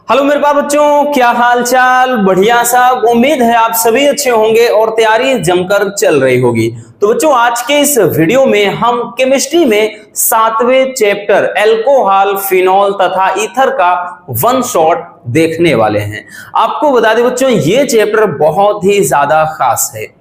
Hello मेरे प्यारे बच्चों, क्या हाल चाल। बढ़िया साहब, उम्मीद है आप सभी अच्छे होंगे और तैयारी जमकर चल रही होगी। तो बच्चों, आज के इस वीडियो में हम केमिस्ट्री में 7वें चैप्टर एल्कोहल, फिनॉल तथा ईथर का वन शॉट देखने वाले हैं। आपको बता दें बच्चों, ये चैप्टर बहुत ही ज्यादा खास है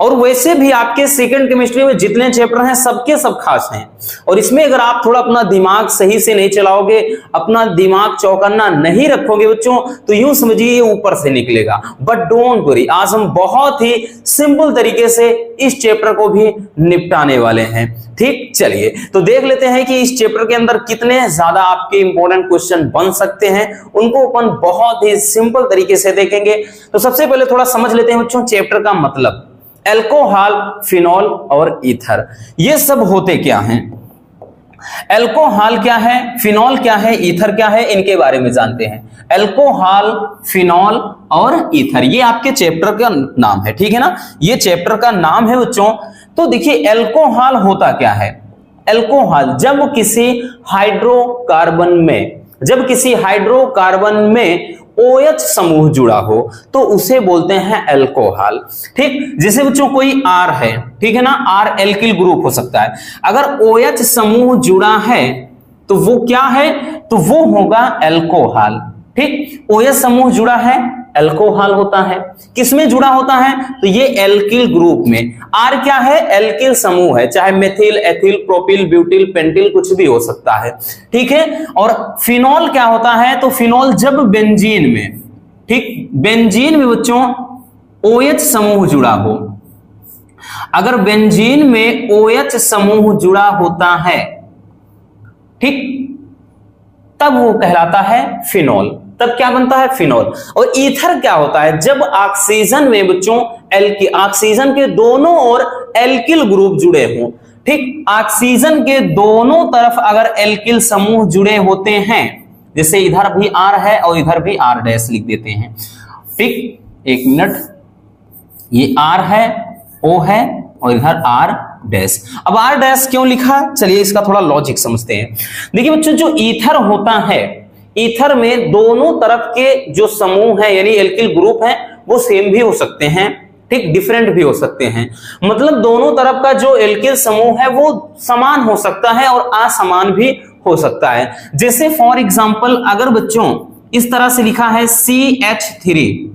और वैसे भी आपके सेकंड केमिस्ट्री में जितने चैप्टर हैं सबके सब खास हैं। और इसमें अगर आप थोड़ा अपना दिमाग सही से नहीं चलाओगे, अपना दिमाग चौकन्ना नहीं रखोगे बच्चों, तो यूं समझिए ये ऊपर से निकलेगा। बट डोंट वरी, आज हम बहुत ही सिंपल तरीके से इस चैप्टर को भी निपटाने वाले हैं। ठीक, चलिए तो देख लेते हैं कि इस चैप्टर के अंदर कितने ज्यादा आपके इंपॉर्टेंट क्वेश्चन बन सकते हैं। उनको अपन बहुत ही सिंपल तरीके से देखेंगे। तो सबसे पहले थोड़ा समझ लेते हैं बच्चों चैप्टर का मतलब। एल्कोहल, फिनॉल और ईथर, ये सब होते क्या हैं? एल्कोहल क्या है, फिनॉल क्या है, ईथर क्या है, इनके बारे में जानते हैं। एल्कोहल, फिनॉल और ईथर, ये आपके चैप्टर का नाम है, ठीक है ना। ये चैप्टर का नाम है बच्चों। तो देखिए, एल्कोहल होता क्या है। एल्कोहल जब किसी हाइड्रोकार्बन में OH समूह जुड़ा हो तो उसे बोलते हैं एल्कोहल। ठीक, जैसे बच्चों कोई R है, ठीक है ना, R एल्किल ग्रुप हो सकता है। अगर OH समूह जुड़ा है तो वो क्या है, तो वो होगा एल्कोहल। ठीक, OH समूह जुड़ा है, एल्कोहल होता है। किसमें जुड़ा होता है, तो ये एल्किल ग्रुप में। R क्या है, एल्किल समूह है, चाहे methyl, ethyl, propyl, butyl, pentyl कुछ भी हो सकता है। ठीक है। और फिनॉल क्या होता है, तो फिनॉल जब बेंजीन में, ठीक, बेंजीन में बच्चों OH समूह जुड़ा हो, अगर बेंजीन में OH समूह जुड़ा होता है, ठीक, तब वो कहलाता है फिनॉल। तब क्या बनता है, फिनॉल। और ईथर क्या होता है, जब ऑक्सीजन में बच्चों ऑक्सीजन के दोनों ओर एल्किल ग्रुप जुड़े हों। ठीक, ऑक्सीजन के दोनों तरफ अगर एल्किल समूह जुड़े होते हैं, जैसे इधर भी R है और इधर भी R डैश लिख देते हैं। ठीक, एक मिनट, ये R है, O है और इधर R डैश। अब R डैश क्यों लिखा, चलिए इसका थोड़ा लॉजिक समझते हैं। देखिए बच्चों, जो ईथर होता है, ईथर में दोनों तरफ के जो समूह है यानी एल्किल ग्रुप है वो सेम भी हो सकते हैं, ठीक, डिफरेंट भी हो सकते हैं। मतलब दोनों तरफ का जो एल्किल समूह है वो समान हो सकता है और असमान भी हो सकता है। जैसे फॉर एग्जांपल, अगर बच्चों इस तरह से लिखा है CH3O,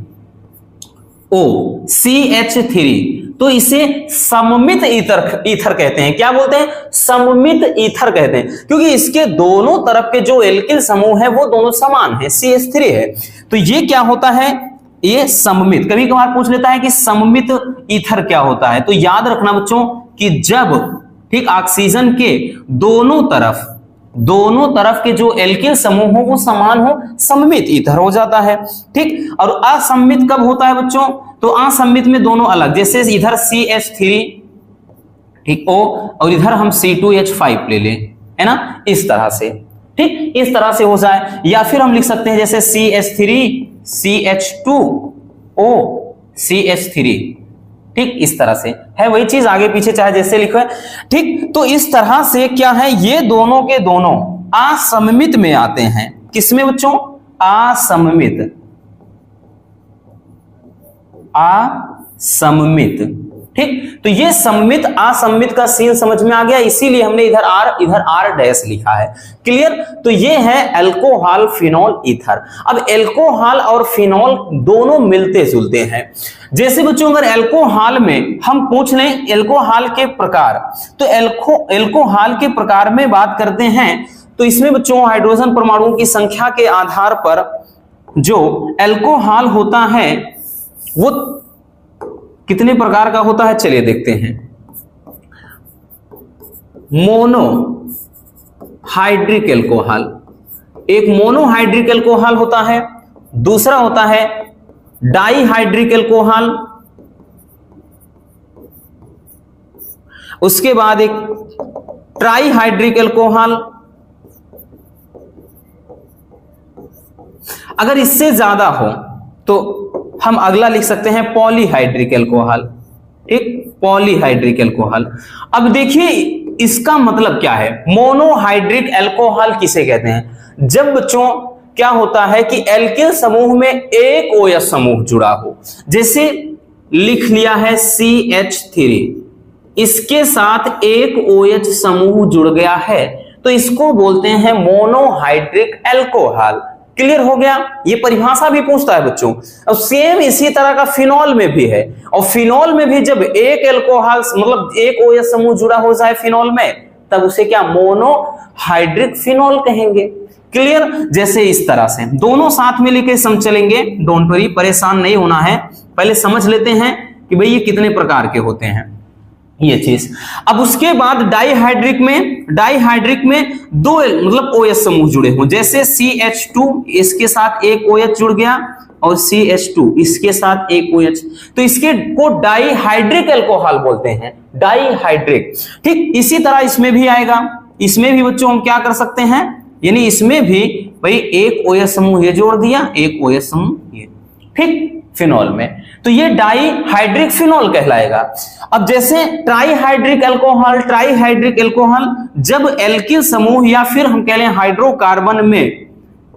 तो इसे सममित ईथर कहते हैं। क्या बोलते हैं, सममित ईथर कहते हैं, क्योंकि इसके दोनों तरफ के जो एल्किल समूह है वो दोनों समान है, CH3 है। तो ये क्या होता है, ये सममित। कभी कभार पूछ लेता है कि सममित ईथर क्या होता है, तो याद रखना बच्चों कि जब, ठीक, ऑक्सीजन के दोनों तरफ के जो एल्किल समूह हो वो समान हो, सममित ईथर हो जाता है। ठीक, और असममित कब होता है बच्चों, तो असममित में दोनों अलग, जैसे इधर CH3, ठीक, O, और इधर हम C2H5 ले लें, है ना, इस तरह से। ठीक, इस तरह से हो जाए। या फिर हम लिख सकते हैं जैसे CH3 CH2O CH3, ठीक, इस तरह से है, वही चीज आगे पीछे चाहे जैसे लिखो है। ठीक, तो इस तरह से क्या है, ये दोनों के दोनों असममित में आते हैं। किसमें बच्चों, असममित। ठीक, तो ये सममित असममित का सीन समझ में आ गया, इसीलिए हमने इधर R डैश लिखा है। क्लियर। तो ये है एल्कोहल, फिनॉल, ईथर। अब एल्कोहल और फिनॉल दोनों मिलते जुलते हैं। जैसे बच्चों अगर एल्कोहल में हम पूछ लें एल्कोहल के प्रकार, तो एल्कोहल के प्रकार में बात करते हैं तो इसमें बच्चों हाइड्रोजन परमाणुओं की संख्या के आधार पर जो एल्कोहल होता है वो कितने प्रकार का होता है, चलिए देखते हैं। मोनोहाइड्रिक एल्कोहल, एक मोनोहाइड्रिक एल्कोहल होता है, दूसरा होता है डाइहाइड्रिक एल्कोहल, उसके बाद एक ट्राइहाइड्रिक एल्कोहल। अगर इससे ज्यादा हो तो हम अगला लिख सकते हैं पॉलीहाइड्रिक एल्कोहल। ठीक, पॉलीहाइड्रिक एल्कोहल। अब देखिए इसका मतलब क्या है, मोनोहाइड्रिक एल्कोहल किसे कहते हैं, जब बच्चों क्या होता है कि एल्किल समूह में एक OH समूह जुड़ा हो, जैसे लिख लिया है CH3, इसके साथ एक OH समूह जुड़ गया है तो इसको बोलते हैं मोनोहाइड्रिक एल्कोहल। क्लियर हो गया? ये परिभाषा भी पूछता है बच्चों। अब सेम इसी तरह का फिनॉल में भी है, और फिनॉल में भी जब एक एल्कोहल मतलब एक OH समूह जुड़ा हो जाए फिनॉल में, तब उसे क्या मोनोहाइड्रिक फिनॉल कहेंगे। क्लियर? जैसे इस तरह से दोनों साथ में लेके सम चलेंगे, डोंट वरी, परेशान नहीं होना है। पहले समझ लेते हैं कि भाई ये कितने प्रकार के होते हैं ये चीज। अब उसके बाद डाइहाइड्रिक में दो मतलब OH समूह जुड़े हों, जैसे CH2 इसके साथ एक OH जुड़ गया और CH2 इसके साथ एक OH, तो इसके को डाइहाइड्रिक अल्कोहल बोलते हैं, डाइहाइड्रिक। ठीक इसी तरह इसमें भी आएगा, इसमें भी बच्चों हम क्या कर सकते हैं, यानी इसमें भी भाई एक OH समूह ये जोड़ दिया, एक OH समूह ये, ठीक फिनॉल में, तो ये डाइहाइड्रिक फिनॉल कहलाएगा। अब जैसे ट्राइहाइड्रिक अल्कोहल जब एल्किल समूह या फिर हम कह लें हाइड्रोकार्बन में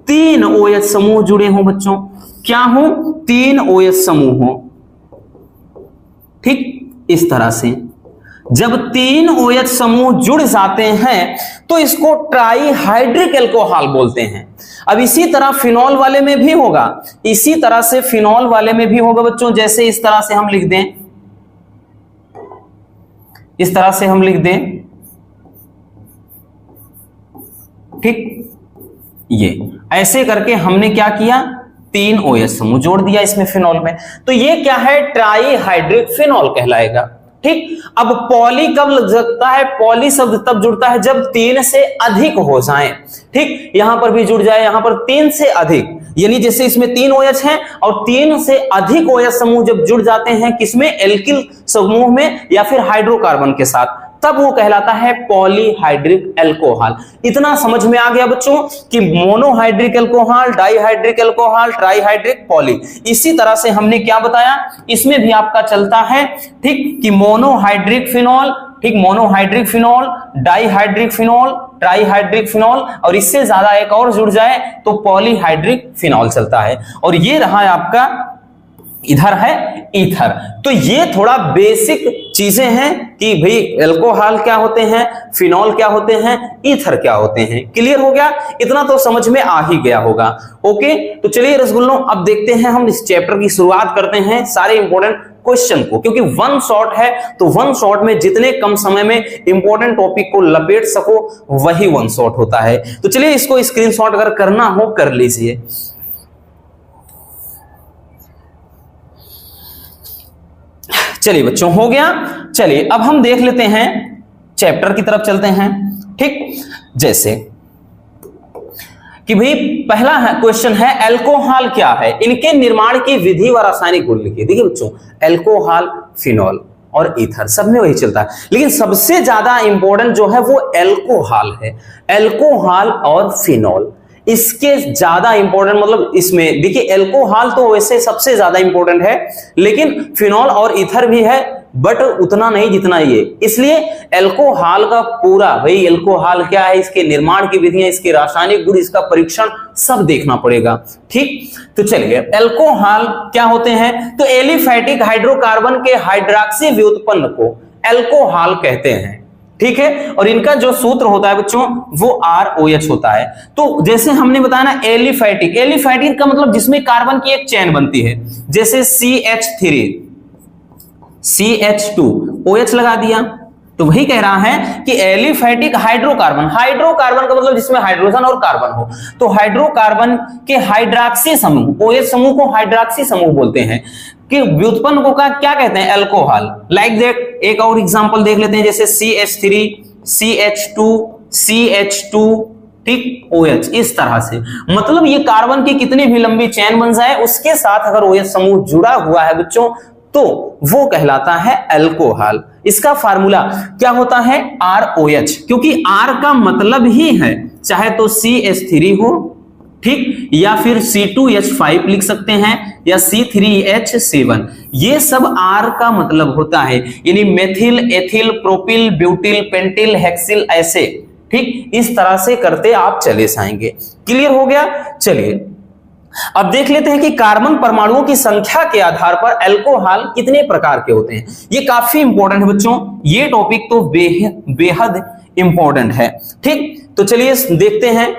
3 OH समूह जुड़े हों बच्चों, क्या हो 3 OH समूह हो, ठीक इस तरह से जब 3 OH समूह जुड़ जाते हैं तो इसको ट्राइहाइड्रिक अल्कोहल बोलते हैं। अब इसी तरह फिनॉल वाले में भी होगा, इसी तरह से फिनॉल वाले में भी होगा बच्चों, जैसे इस तरह से हम लिख दें, इस तरह से हम लिख दें, ठीक ये ऐसे करके हमने क्या किया 3 OH समूह जोड़ दिया इसमें फिनॉल में, तो ये क्या है ट्राइहाइड्रिक फिनॉल कहलाएगा। ठीक, अब पॉली कब लग सकता है, पॉली शब्द तब जुड़ता है जब 3 से अधिक हो जाए। ठीक, यहां पर भी जुड़ जाए, यहां पर 3 से अधिक, यानी जैसे इसमें 3 OH हैं और 3 से अधिक OH समूह जब जुड़ जाते हैं किसमें, एल्किल समूह में या फिर हाइड्रोकार्बन के साथ, तब वो कहलाता है पॉलीहाइड्रिक अल्कोहल। इतना समझ में आ गया बच्चों कि monohydric alcohol, dihydric alcohol, trihydric, poly. इसी तरह से हमने क्या बताया, इसमें भी आपका चलता है ठीक कि मोनोहाइड्रिक फिनॉल, ठीक monohydric phenol, dihydric phenol, trihydric phenol, और इससे ज्यादा एक और जुड़ जाए तो पॉलीहाइड्रिक फिनॉल चलता है। और ये रहा है आपका, इधर है ईथर। तो ये थोड़ा बेसिक चीजें हैं कि भाई अल्कोहल क्या होते हैं, फिनॉल क्या होते हैं, ईथर क्या होते हैं। क्लियर हो गया? इतना तो समझ में आ ही गया होगा। ओके, तो चलिए रसगुल्लों अब देखते हैं, हम इस चैप्टर की शुरुआत करते हैं सारे इंपॉर्टेंट क्वेश्चन को, क्योंकि वन शॉट है तो वन शॉट में जितने कम समय में इंपॉर्टेंट टॉपिक को लपेट सको वही वन शॉट होता है। तो चलिए इसको स्क्रीनशॉट अगर करना हो कर लीजिए। चलिए बच्चों हो गया। चलिए अब हम देख लेते हैं, चैप्टर की तरफ चलते हैं। ठीक, जैसे कि भाई पहला क्वेश्चन है अल्कोहल क्या है, इनके निर्माण की विधि व रासायनिक गुण लिखिए। देखिए बच्चों, अल्कोहल, फिनॉल और ईथर सब में वही चलता है, लेकिन सबसे ज्यादा इंपॉर्टेंट जो है वो अल्कोहल है। अल्कोहल और फिनॉल इसके ज्यादा इंपॉर्टेंट, मतलब इसमें देखिए अल्कोहल तो वैसे सबसे ज्यादा इंपॉर्टेंट है, लेकिन फिनॉल और ईथर भी है बट उतना नहीं जितना ये। इसलिए अल्कोहल का पूरा, भाई अल्कोहल क्या है, इसके निर्माण की विधियां, इसके रासायनिक गुण, इसका परीक्षण सब देखना पड़ेगा। ठीक, तो चलिए अल्कोहल क्या होते हैं, तो एलिफैटिक हाइड्रोकार्बन के हाइड्रॉक्सी व्युत्पन्न को अल्कोहल कहते हैं। ठीक है, और इनका जो सूत्र होता है बच्चों वो ROH होता है। तो जैसे हमने बताया ना एलिफैटिक, एलिफैटिक का मतलब जिसमें कार्बन की एक चेन बनती है, जैसे CH3, CH2, OH लगा दिया, तो वही कह रहा है कि एलिफैटिक हाइड्रोकार्बन, हाइड्रोकार्बन का मतलब जिसमें हाइड्रोजन और कार्बन हो, तो हाइड्रोकार्बन के हाइड्रॉक्सी समूह, OH समूह को हाइड्रॉक्सी समूह बोलते हैं, कि व्युत्पन्न को क्या कहते हैं, अल्कोहल। लाइक दैट एक और एग्जांपल देख लेते हैं, जैसे CH3, CH2, CH2, ठीक OH, इस तरह से। मतलब ये कार्बन की कितनी भी लंबी चेन बन जाए उसके साथ अगर OH समूह जुड़ा हुआ है बच्चों तो वो कहलाता है अल्कोहल। इसका फार्मूला क्या होता है, ROH, क्योंकि R का मतलब ही है चाहे तो CH3 हो, ठीक, या फिर C2H5 लिख सकते हैं, या C3H7, ये सब R का मतलब होता है, यानी methyl, ethyl, propyl, butyl, pentyl, hexyl, ऐसे ठीक, इस तरह से करते आप चले जाएंगे। क्लियर हो गया? चलिए अब देख लेते हैं कि कार्बन परमाणुओं की संख्या के आधार पर अल्कोहल कितने प्रकार के होते हैं। ये काफी इंपॉर्टेंट है बच्चों, ये टॉपिक तो बेहद इंपॉर्टेंट है। ठीक, तो चलिए देखते हैं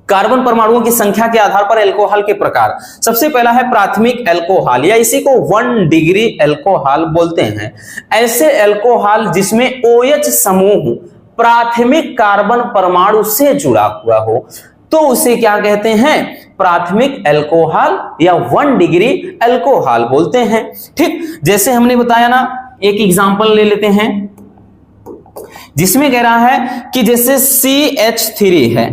कार्बन परमाणुओं की संख्या के आधार पर अल्कोहल के प्रकार। सबसे पहला है प्राथमिक अल्कोहल, या इसी को 1 डिग्री अल्कोहल बोलते हैं। ऐसे अल्कोहल जिसमें OH समूह प्राथमिक कार्बन परमाणु से जुड़ा हुआ हो तो उसे क्या कहते हैं? प्राथमिक अल्कोहल या 1 डिग्री अल्कोहल बोलते हैं। ठीक, जैसे हमने बताया ना, एक एग्जांपल ले लेते हैं जिसमें कह रहा है कि जैसे CH3 है,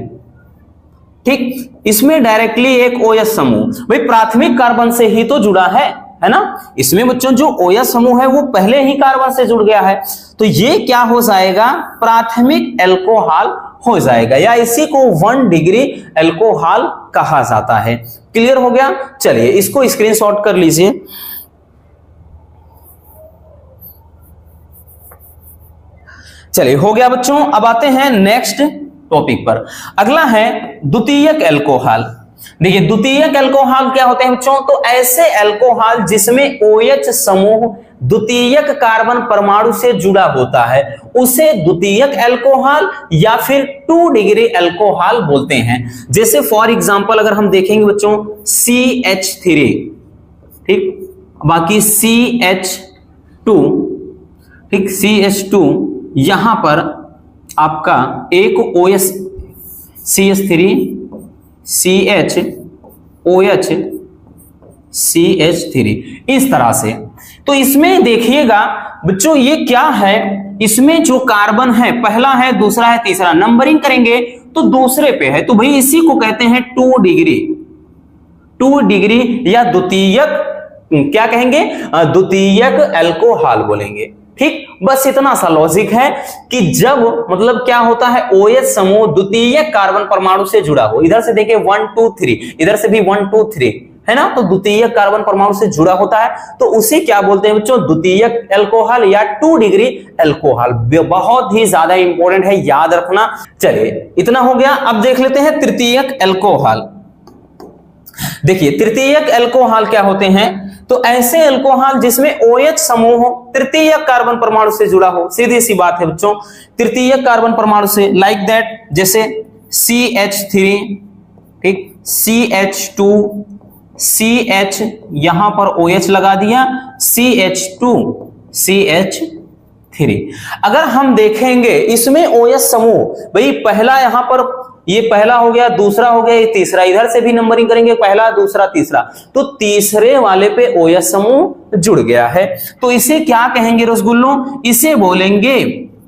ठीक, इसमें डायरेक्टली एक OH समूह भाई प्राथमिक कार्बन से ही तो जुड़ा है ना। इसमें बच्चों जो OH समूह है वो पहले ही कार्बन से जुड़ गया है, तो ये क्या हो जाएगा? प्राथमिक अल्कोहल हो जाएगा, या इसी को 1 डिग्री अल्कोहल कहा जाता है। क्लियर हो गया? चलिए इसको स्क्रीनशॉट कर लीजिए। चलिए हो गया बच्चों। अब आते हैं नेक्स्ट टॉपिक पर। अगला है द्वितीयक अल्कोहल। देखिए द्वितीयक अल्कोहल क्या होते हैं बच्चों? तो ऐसे अल्कोहल जिसमें OH समूह द्वितीयक कार्बन परमाणु से जुड़ा होता है उसे द्वितीयक अल्कोहल या फिर 2 डिग्री अल्कोहल बोलते हैं। जैसे फॉर एग्जांपल अगर हम देखेंगे बच्चों CH3, ठीक, बाकी CH2, ठीक, CH2 यहां पर आपका एक OH CH3 CH OH CH3 इस तरह से। तो इसमें देखिएगा बच्चों ये क्या है, इसमें जो कार्बन है पहला है, दूसरा है, तीसरा, नंबरिंग करेंगे तो दूसरे पे है, तो भाई इसी को कहते हैं 2 डिग्री या द्वितीयक, क्या कहेंगे? द्वितीयक अल्कोहल बोलेंगे। ठीक, बस इतना सा लॉजिक है कि जब मतलब क्या होता है OH समूह द्वितीयक कार्बन परमाणु से जुड़ा हो, इधर से देखिए 1 2 3, इधर से भी 1 2 3 है ना, तो द्वितीयक कार्बन परमाणु से जुड़ा होता है तो उसे क्या बोलते हैं बच्चों? द्वितीयक अल्कोहल या 2 डिग्री अल्कोहल। बहुत ही ज्यादा इंपॉर्टेंट है, याद रखना। चलिए इतना हो गया। अब देख लेते हैं तृतीयक अल्कोहल। देखिए तृतीयक अल्कोहल क्या होते हैं? तो ऐसे अल्कोहल जिसमें OH समूह तृतीयक कार्बन परमाणु से जुड़ा हो, सीधी सी बात है बच्चों, तृतीयक कार्बन परमाणु से, लाइक दैट जैसे CH3, ठीक, CH2 CH, यहां पर OH लगा दिया, CH2 CH3। अगर हम देखेंगे इसमें OH समूह भाई पहला यहां पर ये पहला हो गया, दूसरा हो गया, ये तीसरा, इधर से भी नंबरिंग करेंगे पहला दूसरा तीसरा, तो तीसरे वाले पे OH समूह जुड़ गया है तो इसे क्या कहेंगे रसगुल्लों? इसे बोलेंगे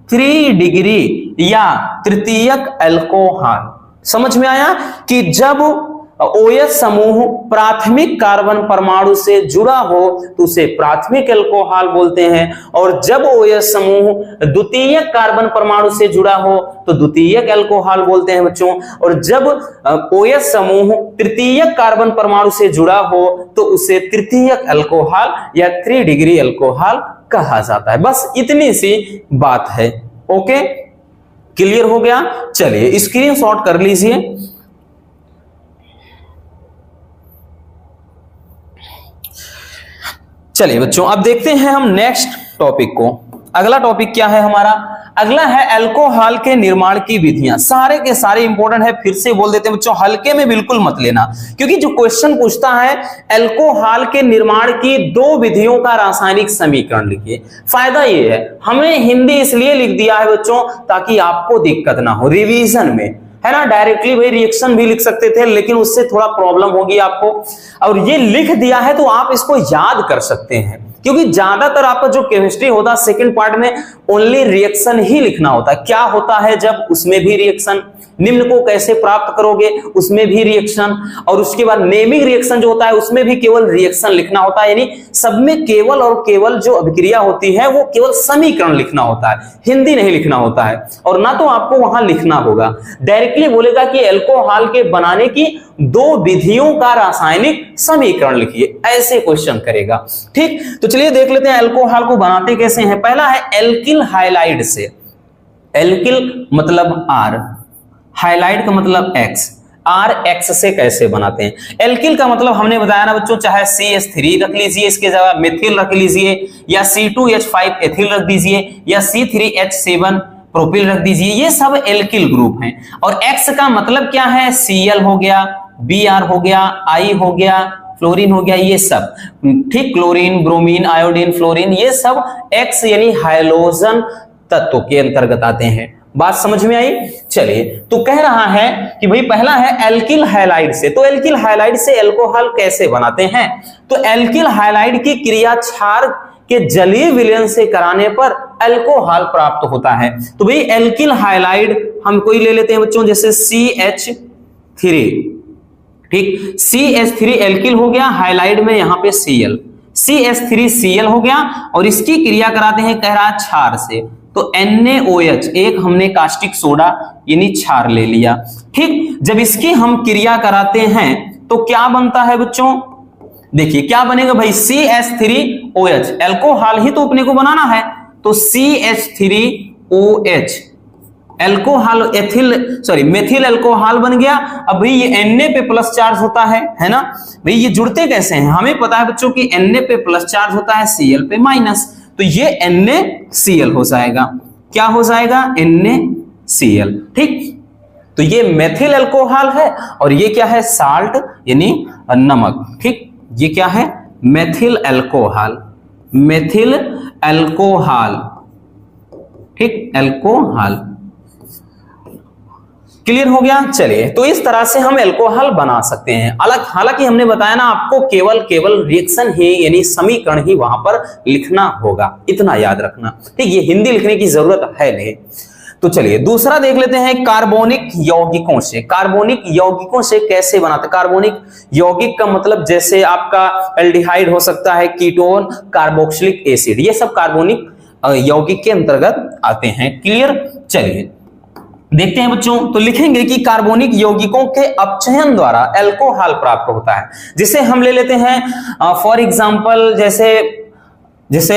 3 डिग्री या तृतीयक अल्कोहल। समझ में आया कि जब OH समूह प्राथमिक कार्बन परमाणु से जुड़ा हो तो उसे प्राथमिक अल्कोहल बोलते हैं, और जब OH समूह द्वितीयक कार्बन परमाणु से जुड़ा हो तो द्वितीयक अल्कोहल बोलते हैं बच्चों, और जब OH समूह तृतीयक कार्बन परमाणु से जुड़ा हो तो उसे तृतीयक अल्कोहल या 3 डिग्री अल्कोहल कहा जाता है। बस इतनी सी बात है। ओके, क्लियर हो गया? चलिए स्क्रीनशॉट कर लीजिए। चलिए बच्चों अब देखते हैं हम नेक्स्ट टॉपिक को। अगला टॉपिक क्या है हमारा? अगला है अल्कोहल के निर्माण की विधियां। सारे के सारे इंपॉर्टेंट है, फिर से बोल देते हैं बच्चों, हल्के में बिल्कुल मत लेना, क्योंकि जो क्वेश्चन पूछता है अल्कोहल के निर्माण की 2 विधियों का रासायनिक समीकरण लिखिए। फायदा ये है, हमने हिंदी इसलिए लिख दिया है बच्चों ताकि आपको दिक्कत ना हो रिवीजन में, है ना। डायरेक्टली भाई रिएक्शन भी लिख सकते थे लेकिन उससे थोड़ा प्रॉब्लम होगी आपको, और ये लिख दिया है तो आप इसको याद कर सकते हैं, क्योंकि ज्यादातर आपका जो केमिस्ट्री होता है सेकंड पार्ट में ओनली रिएक्शन ही लिखना होता है। क्या होता है जब, उसमें भी रिएक्शन, निम्न को कैसे प्राप्त करोगे उसमें भी रिएक्शन, और उसके बाद नेमिंग रिएक्शन जो होता है उसमें भी केवल रिएक्शन लिखना होता है। यानी सब में केवल और केवल जो अभिक्रिया होती है वो केवल समीकरण लिखना होता है, हिंदी नहीं लिखना होता है, और ना तो आपको वहां लिखना होगा। डायरेक्टली बोलेगा कि अल्कोहल के बनाने की 2 विधियों का रासायनिक समीकरण लिखिए, ऐसे क्वेश्चन करेगा। ठीक, तो चलिए देख लेते हैं अल्कोहल को बनाते कैसे हैं। पहला है एल्किल हाइलाइड से। एल्किल मतलब R, हाइलाइड का मतलब X, R X से कैसे बनाते हैं। एल्किल का मतलब हमने बताया ना बच्चों, चाहे CH3 रख लीजिए, इसके जगह मेथिल रख लीजिए, या C2H5 एथिल रख दीजिए, या C3H7 प्रोपिल रख दीजिए, ये सब एल्किल ग्रुप हैं। और X का मतलब क्या है, Cl हो गया, Br हो गया, I हो गया, फ्लोरीन हो गया, ये सब ठीक, क्लोरीन, ब्रोमीन, आयोडीन, फ्लोरीन, ये सब X यानी हाइड्रोजन तत्व के अंतर्गत आते हैं। बात समझ में आई। चलिए, तो कह रहा है कि भाई पहला है एल्किल हैलाइड से, तो एल्किल हैलाइड से एल्कोहल कैसे बनाते हैं। तो एल्किल हैलाइड की क्रिया क्षार के जलीय विलयन से कराने पर एल्कोहल प्राप्त होता है। तो भाई एल्किल हैलाइड हम कोई ले लेते हैं बच्चों, जैसे CH3, ठीक, CH3 एल्किल हो गया, हाइलाइड में यहां पे Cl, CH3Cl हो गया, और इसकी क्रिया कराते हैं कह रहा क्षार से, तो NaOH, एक हमने कास्टिक सोडा यानी क्षार ले लिया, ठीक। जब इसकी हम क्रिया कराते हैं तो क्या बनता है बच्चों, देखिए क्या बनेगा भाई, CH3OH, एल्कोहल ही तो अपने को बनाना है, तो CH3OH एल्कोहल मेथिल एल्कोहल बन गया। अब भाई ये Na पे प्लस चार्ज होता है ना भाई, ये जुड़ते कैसे हैं, हमें पता है बच्चों कि Na पे प्लस चार्ज होता है, Cl पे माइनस, तो ये NaCl हो जाएगा, क्या हो जाएगा, NaCl, ठीक। तो ये मेथिल एल्कोहल है, और ये क्या है, साल्ट यानी नमक, ठीक। ये क्या है, मेथिल एल्कोहल, मेथिल एल्कोहल, ठीक, एल्कोहल, क्लियर हो गया। चलिए, तो इस तरह से हम एल्कोहल बना सकते हैं। हालांकि हमने बताया ना आपको केवल रिएक्शन ही यानी समीकरण ही वहां पर लिखना होगा, इतना याद रखना, ठीक। ये हिंदी लिखने की जरूरत है नहीं। तो चलिए दूसरा देख लेते हैं, कार्बोनिक यौगिकों से। कार्बोनिक यौगिकों से कैसे बनाते। कार्बोनिक यौगिक का मतलब जैसे आपका एल्डिहाइड हो सकता है, कीटोन, कार्बोक्सिलिक एसिड, ये सब कार्बोनिक यौगिक के अंतर्गत आते हैं। क्लियर। चलिए देखते हैं बच्चों, तो लिखेंगे कि कार्बोनिक यौगिकों के अपचयन द्वारा एल्कोहल प्राप्त होता है। जिसे हम ले लेते हैं फॉर एग्जांपल जैसे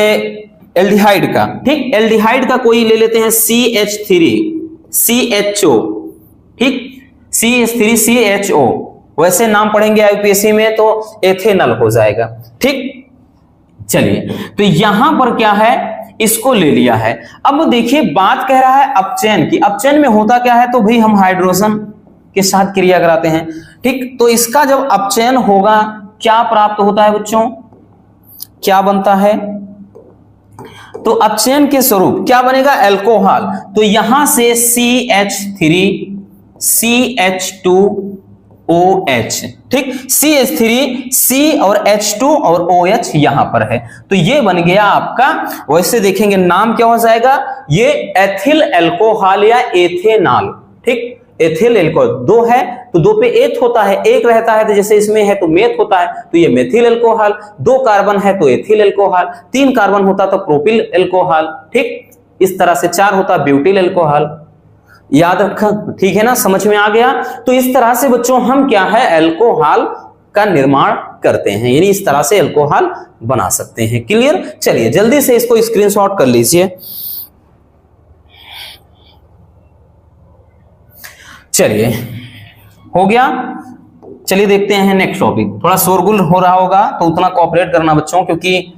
एल्डिहाइड का, ठीक, एल्डिहाइड का कोई ले लेते हैं CH3 CHO, ठीक, CH3CHO, वैसे नाम पढ़ेंगे IUPAC में तो एथेनॉल हो जाएगा, ठीक। चलिए, तो यहां पर क्या है, इसको ले लिया है। अब देखिए बात कह रहा है अपचयन की। अपचयन में होता क्या है, तो भाई हम हाइड्रोजन के साथ क्रिया कराते हैं, ठीक। तो इसका जब अपचयन होगा क्या प्राप्त होता है बच्चों, क्या बनता है, तो अपचयन के स्वरूप क्या बनेगा, एल्कोहल। तो यहां से CH3 CH2OH, ठीक, CH3 C और H2 और OH यहां पर है, तो ये बन गया आपका, वैसे देखेंगे नाम क्या हो जाएगा, ये एथिल एल्कोहल या एथेनॉल, ठीक। एथिल एल्कोहल दो है तो दो पे एथ होता है, एक रहता है तो जैसे इसमें है तो मेथ होता है, तो ये मेथिल एल्कोहल, दो कार्बन है तो एथिल एल्कोहल, तीन कार्बन होता तो प्रोपिल एल्कोहल, ठीक। इस तरह से चार होता ब्यूटिल एल्कोहल, याद रखा, ठीक है ना, समझ में आ गया। तो इस तरह से बच्चों हम क्या है, एल्कोहल का निर्माण करते हैं, यानी इस तरह से एल्कोहल बना सकते हैं। क्लियर। चलिए जल्दी से इसको स्क्रीनशॉट कर लीजिए। चलिए हो गया। चलिए देखते हैं नेक्स्ट टॉपिक। थोड़ा शोरगुल हो रहा होगा तो उतना कोऑपरेट करना बच्चों, क्योंकि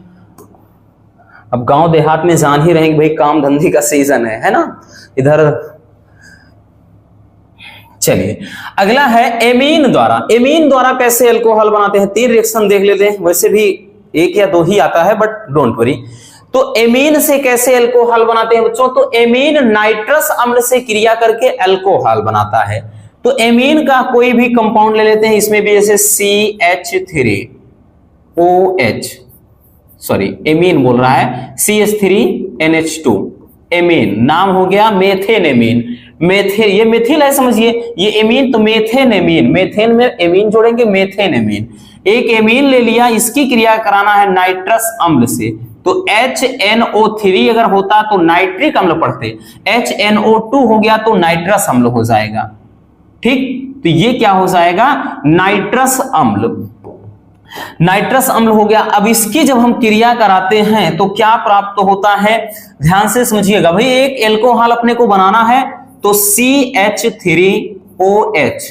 अब गांव देहात में जान ही रहेंगे भाई, काम धंधे का सीजन है ना इधर। चलिए अगला है एमीन द्वारा। एमीन द्वारा कैसे अल्कोहल बनाते हैं, तीन रिएक्शन देख लेते हैं, वैसे भी एक या दो ही आता है बट डोंट वरी। तो एमीन से कैसे अल्कोहल बनाते हैं बच्चों, तो एमीन नाइट्रस अम्ल से क्रिया करके अल्कोहल बनाता है। तो एमीन का कोई भी कंपाउंड ले लेते हैं, इसमें भी जैसे CH3OH, सॉरी एमीन बोल रहा है, CH3NH2, एमीन नाम हो गया मेथेन एमीन। मेथेन ये मेथिल है समझिए, ये एमीन तो मेथेन एमीन, मेथेन में एमीन जोड़ेंगे मेथेन एमीन। एक एमीन ले लिया, इसकी क्रिया कराना है नाइट्रस अम्ल से, तो HNO3 अगर होता तो नाइट्रिक अम्ल पढ़ते, HNO2 हो गया तो नाइट्रस अम्ल हो जाएगा, ठीक। तो ये क्या हो जाएगा, नाइट्रस अम्ल। नाइट्रस अम्ल हो गया। अब इसकी जब हम क्रिया कराते हैं तो क्या प्राप्त होता है, ध्यान से समझिएगा भाई। एक एल्कोहल अपने को बनाना है तो CH3OH,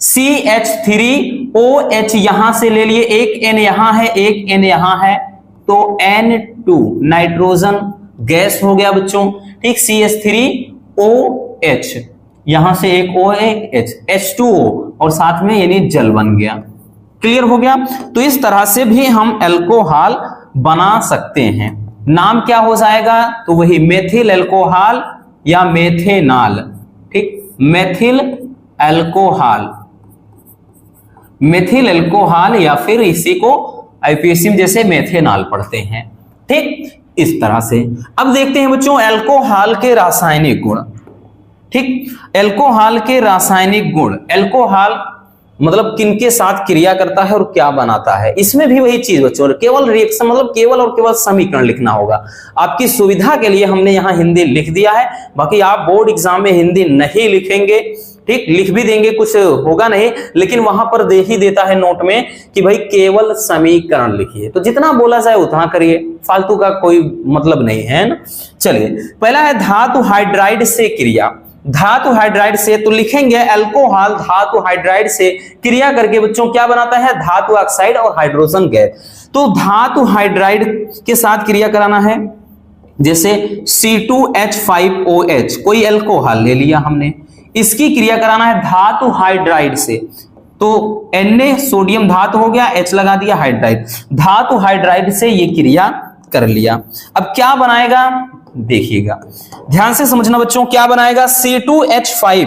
CH3OH यहां से ले लिए, एक N यहां है, एक N यहां है, तो N2 नाइट्रोजन गैस हो गया बच्चों। ठीक, CH3OH यहां से एक O एक H, H2O और साथ में यानी जल बन गया। क्लियर हो गया। तो इस तरह से भी हम अल्कोहल बना सकते हैं। नाम क्या हो जाएगा, तो वही मेथिल अल्कोहल या मेथेनॉल। ठीक, मेथिल अल्कोहल, मेथिल अल्कोहल या फिर इसी को आईपीएससी में जैसे मेथेनॉल पढ़ते हैं। ठीक, इस तरह से। अब देखते हैं बच्चों अल्कोहल के रासायनिक गुण। ठीक, अल्कोहल के रासायनिक गुण, अल्कोहल मतलब किनके साथ क्रिया करता है और क्या बनाता है। इसमें भी वही चीज बच्चों, केवल रिएक्शन मतलब केवल और केवल समीकरण लिखना होगा। आपकी सुविधा के लिए हमने यहां हिंदी लिख दिया है, बाकी आप बोर्ड एग्जाम में हिंदी नहीं लिखेंगे। ठीक, लिख भी देंगे कुछ होगा नहीं, लेकिन वहां पर दे ही देता है नोट में कि भाई केवल समीकरण लिखिए। तो जितना बोला जाए उतना करिए, फालतू का कोई मतलब नहीं है ना। चलिए, पहला है धातु हाइड्राइड से क्रिया। धातु हाइड्राइड से तो लिखेंगे अल्कोहल धातु हाइड्राइड से क्रिया करके बच्चों क्या बनाता है, धातु ऑक्साइड और हाइड्रोजन गैस। तो धातु हाइड्राइड के साथ क्रिया कराना है, जैसे C2H5OH कोई अल्कोहल ले लिया हमने, इसकी क्रिया कराना है धातु हाइड्राइड से। तो Na सोडियम धातु हो गया, H लगा दिया हाइड्राइड, धातु हाइड्राइड से ये क्रिया कर लिया। अब क्या बनाएगा देखिएगा, ध्यान से समझना बच्चों, क्या बनाएगा C2H5।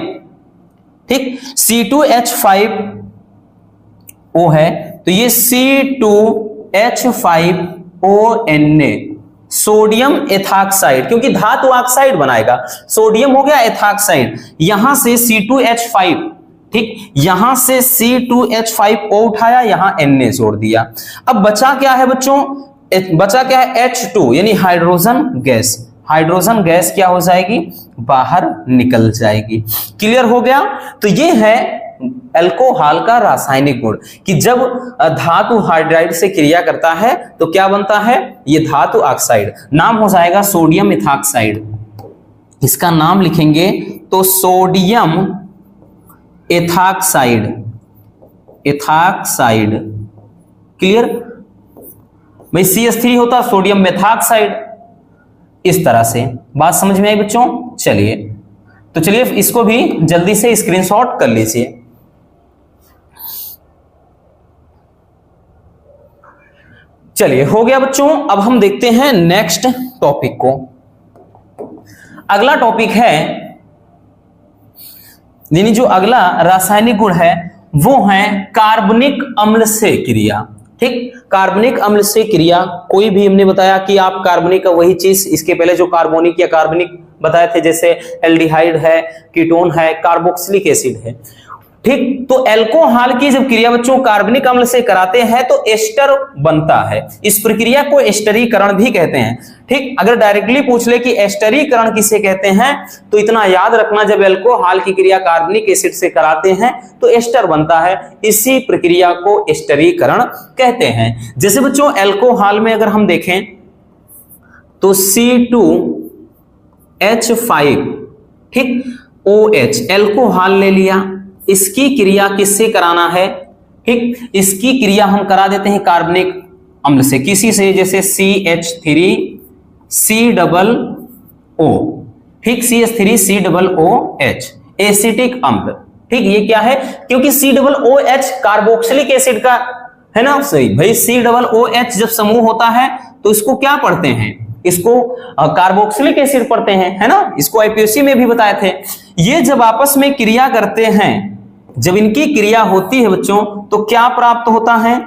ठीक, C2H5O है तो ये C2H5ONA सोडियम एथॉक्साइड, क्योंकि धातु ऑक्साइड बनाएगा, सोडियम हो गया एथॉक्साइड, यहां से C2H5। ठीक, यहां से C2H5O उठाया, यहां Na जोड़ दिया। अब बचा क्या है बच्चों, बचा क्या है H2 यानी हाइड्रोजन गैस। हाइड्रोजन गैस क्या हो जाएगी, बाहर निकल जाएगी। क्लियर हो गया। तो ये है अल्कोहल का रासायनिक गुण कि जब धातु हाइड्राइड से क्रिया करता है तो क्या बनता है, ये धातु ऑक्साइड, नाम हो जाएगा सोडियम एथॉक्साइड। इसका नाम लिखेंगे तो सोडियम एथॉक्साइड, एथॉक्साइड। क्लियर भाई, CH3 होता सोडियम मेथॉक्साइड। इस तरह से बात समझ में आई बच्चों। चलिए, तो चलिए इसको भी जल्दी से स्क्रीनशॉट कर लीजिए। चलिए, हो गया बच्चों। अब हम देखते हैं नेक्स्ट टॉपिक को। अगला टॉपिक है, यानी जो अगला रासायनिक गुण है वो है कार्बनिक अम्ल से क्रिया। ठीक, कार्बनिक अम्ल से क्रिया, कोई भी हमने बताया कि आप कार्बनिक, वही चीज इसके पहले जो कार्बोनिक या कार्बनिक बताए थे, जैसे एल्डिहाइड है, कीटोन है, कार्बोक्सिलिक एसिड है। ठीक, तो अल्कोहल की जब क्रिया बच्चों कार्बनिक अम्ल से कराते हैं तो एस्टर बनता है। इस प्रक्रिया को एस्टरीकरण भी कहते हैं। ठीक, अगर डायरेक्टली पूछ ले कि एस्टरीकरण किसे कहते हैं तो इतना याद रखना, जब अल्कोहल की क्रिया कार्बनिक एसिड से कराते हैं तो एस्टर बनता है, इसी प्रक्रिया को एस्टरीकरण कहते हैं। जैसे बच्चों अल्कोहल में अगर हम देखें तो C2H5, ठीक, OH अल्कोहल ले लिया, इसकी क्रिया किससे कराना है, ठीक, इसकी क्रिया हम करा देते हैं कार्बनिक अम्ल से, किसी से, जैसे CH3COO, ठीक, CH3COOH एसिटिक अम्ल। ठीक, ये क्या है, क्योंकि COOH कार्बोक्सिलिक एसिड का है ना, सही भाई। COOH जब समूह होता है तो इसको क्या पढ़ते हैं, इसको कार्बोक्सिलिक एसिड पढ़ते हैं, है ना। इसको आईपीएससी में भी बताए थे। ये जब आपस में क्रिया करते हैं, जब इनकी क्रिया होती है बच्चों तो क्या प्राप्त होता है,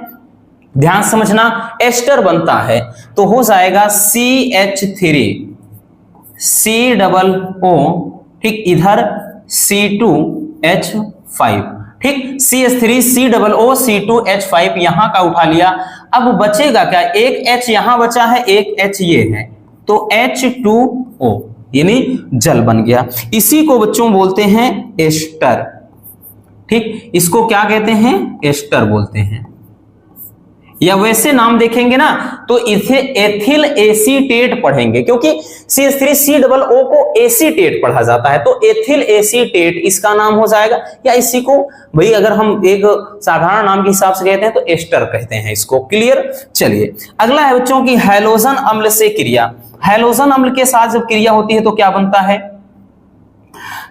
ध्यान समझना, एस्टर बनता है। तो हो जाएगा CH3COO, ठीक, इधर C2H5, ठीक, CH3COO C2H5 यहां का उठा लिया। अब बचेगा क्या, एक H यहां बचा है, एक H ये है, तो H2O यानी जल बन गया। इसी को बच्चों बोलते हैं एस्टर। ठीक, इसको क्या कहते हैं, एस्टर बोलते हैं। या वैसे नाम देखेंगे ना तो इसे एथिल एसीटेट पढ़ेंगे, क्योंकि CH3COO को एसीटेट पढ़ा जाता है, तो एथिल एसीटेट इसका नाम हो जाएगा। या इसी को भाई अगर हम एक साधारण नाम के हिसाब से कहते हैं तो एस्टर कहते हैं इसको। क्लियर। चलिए अगला है बच्चों की हैलोजन अम्ल से क्रिया। हैलोजन अम्ल के साथ जब क्रिया होती है तो क्या बनता है,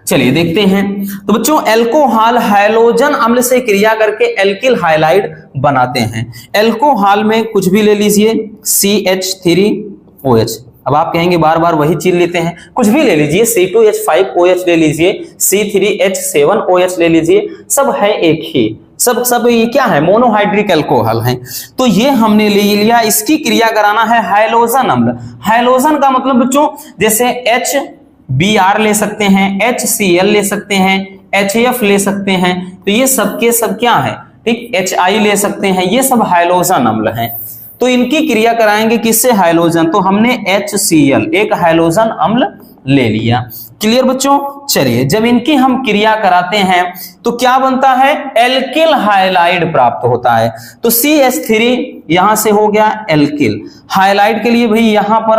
चलिए देखते हैं। तो बच्चों एल्कोहल हैलोजन अम्ल से क्रिया करके एल्किल हाइलाइड बनाते हैं। एल्कोहल में कुछ भी ले लीजिए, CH3OH। अब आप कहेंगे बार बार वही चीज लेते हैं, कुछ भी ले लीजिए, C2H5OH ले लीजिए, C3H7OH ले लीजिए, सब है एक ही, सब ये क्या है, मोनोहाइड्रिक एल्कोहल है। तो ये हमने ले लिया, इसकी क्रिया कराना है हैलोजन अम्ल। हैलोजन का मतलब बच्चों जैसे HBr ले सकते हैं, HCl ले सकते हैं, HF ले सकते हैं, तो ये सब के सब क्या है, ठीक, HI ले सकते हैं, ये सब हैलोजन अम्ल हैं। तो इनकी क्रिया कराएंगे किससे, हैलोजन। तो हमने HCl एक हैलोजन अम्ल ले लिया। क्लियर बच्चों। चलिए जब इनकी हम क्रिया कराते हैं तो क्या बनता है, एल्किल हाइलाइड प्राप्त होता है। तो CH3 यहां से हो गया एल्किल हाइलाइड के लिए भाई यहां पर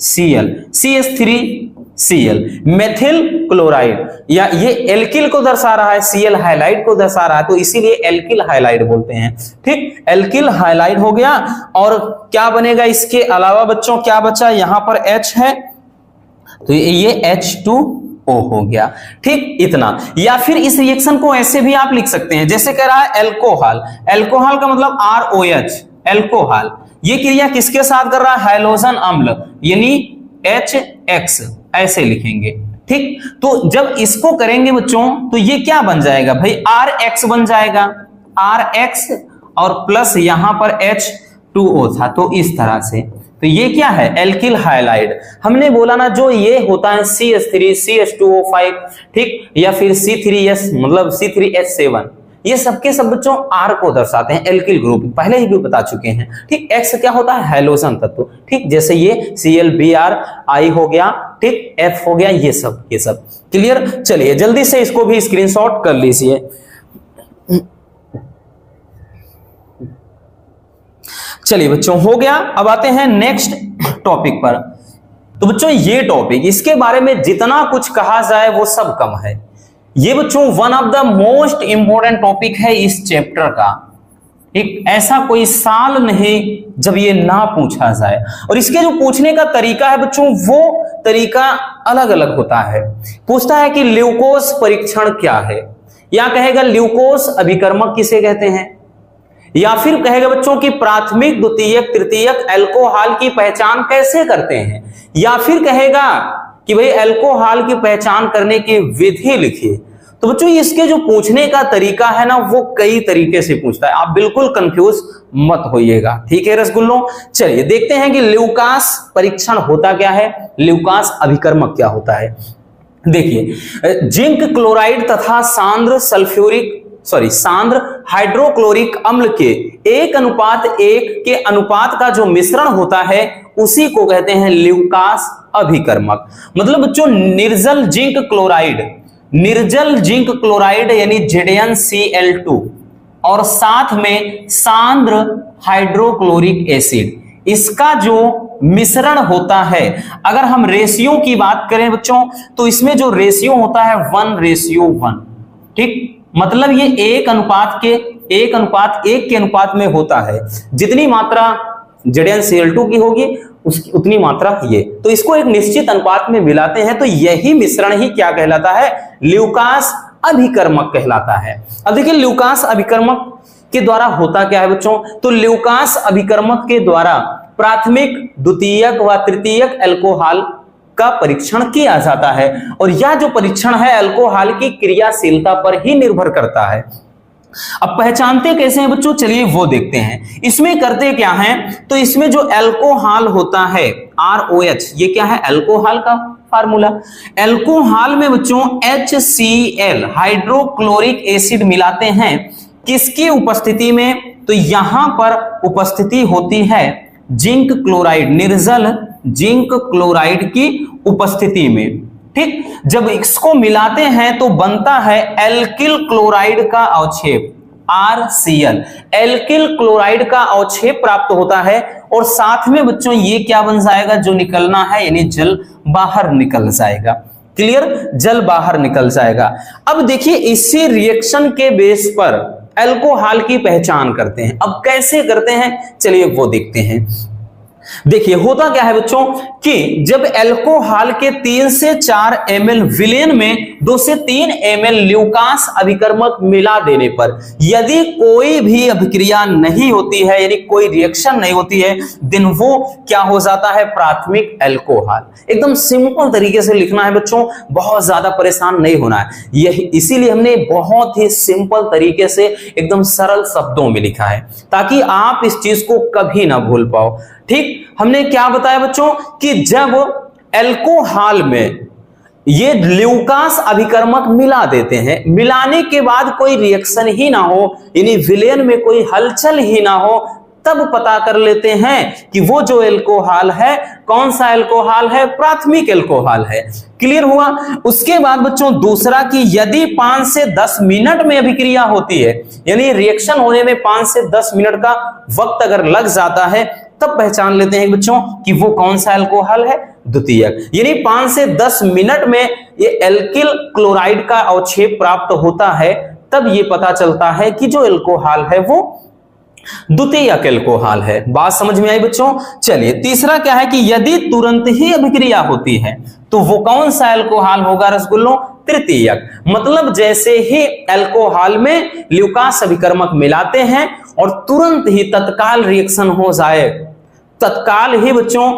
Cl, CH3Cl मेथिल क्लोराइड, या ये एल्किल को दर्शा रहा है, Cl हाइलाइड को दर्शा रहा है, तो इसीलिए एल्किल हाइलाइड बोलते हैं। ठीक, एल्किल हाइलाइड हो गया। और क्या बनेगा इसके अलावा बच्चों, क्या बचा, यहां पर H है तो ये H2O हो गया। ठीक, इतना। या फिर इस रिएक्शन को ऐसे भी आप लिख सकते हैं, जैसे कह रहा है एल्कोहल, एल्कोहल का मतलब ROH, एल्कोहल। ये क्रिया किसके साथ कर रहा है, हैलोजन अम्ल, यानी HX, ऐसे लिखेंगे। ठीक, तो जब इसको करेंगे बच्चों तो ये क्या बन जाएगा भाई, RX बन जाएगा, RX और प्लस यहां पर H2O था, तो इस तरह से। तो ये क्या है, एल्किल हाइलाइड। हमने बोला ना जो ये होता है CH3 CH2O5, ठीक, या फिर C3S मतलब C3H7, ये सबके सब बच्चों R को दर्शाते हैं, एल्किल ग्रुप, पहले ही भी बता चुके हैं। ठीक, X क्या होता है, हैलोजन तत्व। ठीक, जैसे ये ClBr I हो गया, ठीक, F हो गया, ये सब क्लियर। चलिए जल्दी से इसको भी स्क्रीनशॉट कर लीजिए। चलिए बच्चों हो गया। अब आते हैं नेक्स्ट टॉपिक पर। तो बच्चों ये टॉपिक, इसके बारे में जितना कुछ कहा जाए वो सब कम है। ये बच्चों one of the most important topic है इस चैप्टर का। एक ऐसा कोई साल नहीं जब ये ना पूछा जाए, और इसके जो पूछने का तरीका है बच्चों वो तरीका अलग अलग होता है। पूछता है कि ल्यूकोस परीक्षण क्या है, या कहेगा ल्यूकोस अभिकर्मक किसे कहते हैं, या फिर कहेगा बच्चों की प्राथमिक द्वितीयक तृतीयक अल्कोहल की पहचान कैसे करते हैं, या फिर कहेगा कि भाई अल्कोहल की पहचान करने की विधि लिखिए। तो बच्चों इसके जो पूछने का तरीका है ना वो कई तरीके से पूछता है, आप बिल्कुल कंफ्यूज मत होइएगा। ठीक है रसगुल्लों, चलिए देखते हैं कि ल्यूकास परीक्षण होता क्या है, ल्यूकास अभिकर्मक क्या होता है। देखिए जिंक क्लोराइड तथा सांद्र हाइड्रोक्लोरिक अम्ल के 1:1 के अनुपात का जो मिश्रण होता है उसी को कहते हैं ल्यूकास अभिकर्मक। मतलब बच्चों निर्जल जिंक क्लोराइड यानी ZnCl2 और साथ में सांद्र हाइड्रोक्लोरिक एसिड, इसका जो मिश्रण होता है, अगर हम रेशियो की बात करें बच्चों तो इसमें जो रेशियो होता है 1:1। ठीक, मतलब ये 1:1 के अनुपात में होता है। जितनी मात्रा ZnCl2 की होगी उसकी उतनी मात्रा ये, तो इसको एक निश्चित अनुपात में मिलाते हैं, तो यही मिश्रण ही क्या कहलाता है, ल्यूकास अभिकर्मक कहलाता है। अब देखिए ल्यूकास अभिकर्मक के द्वारा होता क्या है बच्चों, तो ल्यूकास अभिकर्मक के द्वारा प्राथमिक द्वितीयक व तृतीयक अल्कोहल का परीक्षण किया जाता है, और यह जो परीक्षण है अल्कोहल की क्रियाशीलता पर ही निर्भर करता है। अब पहचानते कैसे हैं बच्चों, चलिए वो देखते हैं। इसमें करते क्या है, तो इसमें जो अल्कोहल होता है ROH, ये क्या है, अल्कोहल का फार्मूला। अल्कोहल में बच्चों HCl हाइड्रोक्लोरिक एसिड मिलाते हैं, किसकी उपस्थिति में, तो यहां पर उपस्थिति होती है जिंक क्लोराइड, निर्जल जिंक क्लोराइड की उपस्थिति में। ठीक, जब इसको मिलाते हैं तो बनता है एल्किल क्लोराइड का अवक्षेप। RCl, एल्किल क्लोराइड का अवक्षेप प्राप्त होता है और साथ में बच्चों ये क्या बन जाएगा, जो निकलना है यानी जल बाहर निकल जाएगा। क्लियर, जल बाहर निकल जाएगा। अब देखिए इसी रिएक्शन के बेस पर अल्कोहल की पहचान करते हैं। अब कैसे करते हैं, चलिए वो देखते हैं। देखिए होता क्या है बच्चों कि जब अल्कोहल के 3 से 4 ml विलेन में 2 से 3 ml ल्यूकास अभिकर्मक मिला देने पर यदि कोई भी अभिक्रिया नहीं होती है, यानी कोई रिएक्शन नहीं होती है, देन वो क्या हो जाता है, प्राथमिक अल्कोहल। एकदम सिंपल तरीके से लिखना है बच्चों, बहुत ज्यादा परेशान नहीं होना है। यही इसीलिए हमने बहुत ही सिंपल तरीके से एकदम सरल शब्दों में लिखा है ताकि आप इस चीज को कभी ना भूल पाओ। ठीक, हमने क्या बताया बच्चों कि जब अल्कोहल में ये ल्यूकास अभिकर्मक मिला देते हैं, मिलाने के बाद कोई रिएक्शन ही ना हो, यानी विलेन में कोई हलचल ही ना हो, तब पता कर लेते हैं कि वो जो अल्कोहल है कौन सा अल्कोहल है, प्राथमिक अल्कोहल है। क्लियर हुआ। उसके बाद बच्चों दूसरा कि यदि 5 से 10 मिनट में अभिक्रिया होती है, यानी रिएक्शन होने में 5 से 10 मिनट का वक्त अगर लग जाता है, तब पहचान लेते हैं बच्चों कि वो कौन सा अल्कोहल है, द्वितीयक। यानी 5 से 10 मिनट में ये एल्किल क्लोराइड का अवक्षेप प्राप्त होता है, तब ये पता चलता है कि जो अल्कोहल है वो द्वितीयक अल्कोहल है। बात समझ में आई बच्चों। चलिए तीसरा क्या है कि यदि तुरंत ही अभिक्रिया होती है तो वो कौन सा अल्कोहल होगा रसगुल्लों, तृतीयक। मतलब जैसे ही अल्कोहल में ल्यूकास अभिकर्मक मिलाते हैं और तुरंत ही तत्काल रिएक्शन हो जाए, तत्काल ही बच्चों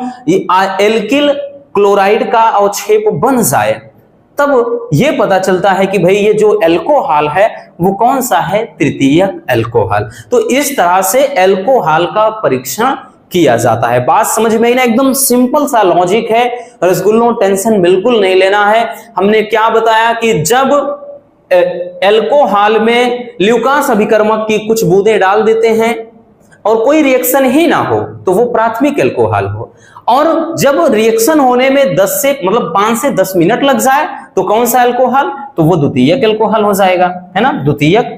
एल्किल क्लोराइड का अवक्षेप बन जाए, तब ये पता चलता है कि भाई ये जो अल्कोहल है वो कौन सा है, तृतीयक अल्कोहल। तो इस तरह से अल्कोहल का परीक्षण किया जाता है। बात समझ में आई ना, एकदम सिंपल सा लॉजिक है रसगुल्लों, टेंशन बिल्कुल नहीं लेना है। हमने क्या बताया कि जब अल्कोहल में ल्यूकास अभिकर्मक की कुछ बूंदें डाल देते हैं और कोई रिएक्शन ही ना हो तो वो प्राथमिक अल्कोहल हो, और जब रिएक्शन होने में 5 से 10 मिनट लग जाए तो कौन सा अल्कोहल, तो वो द्वितीयक अल्कोहल हो जाएगा, है ना, द्वितीयक।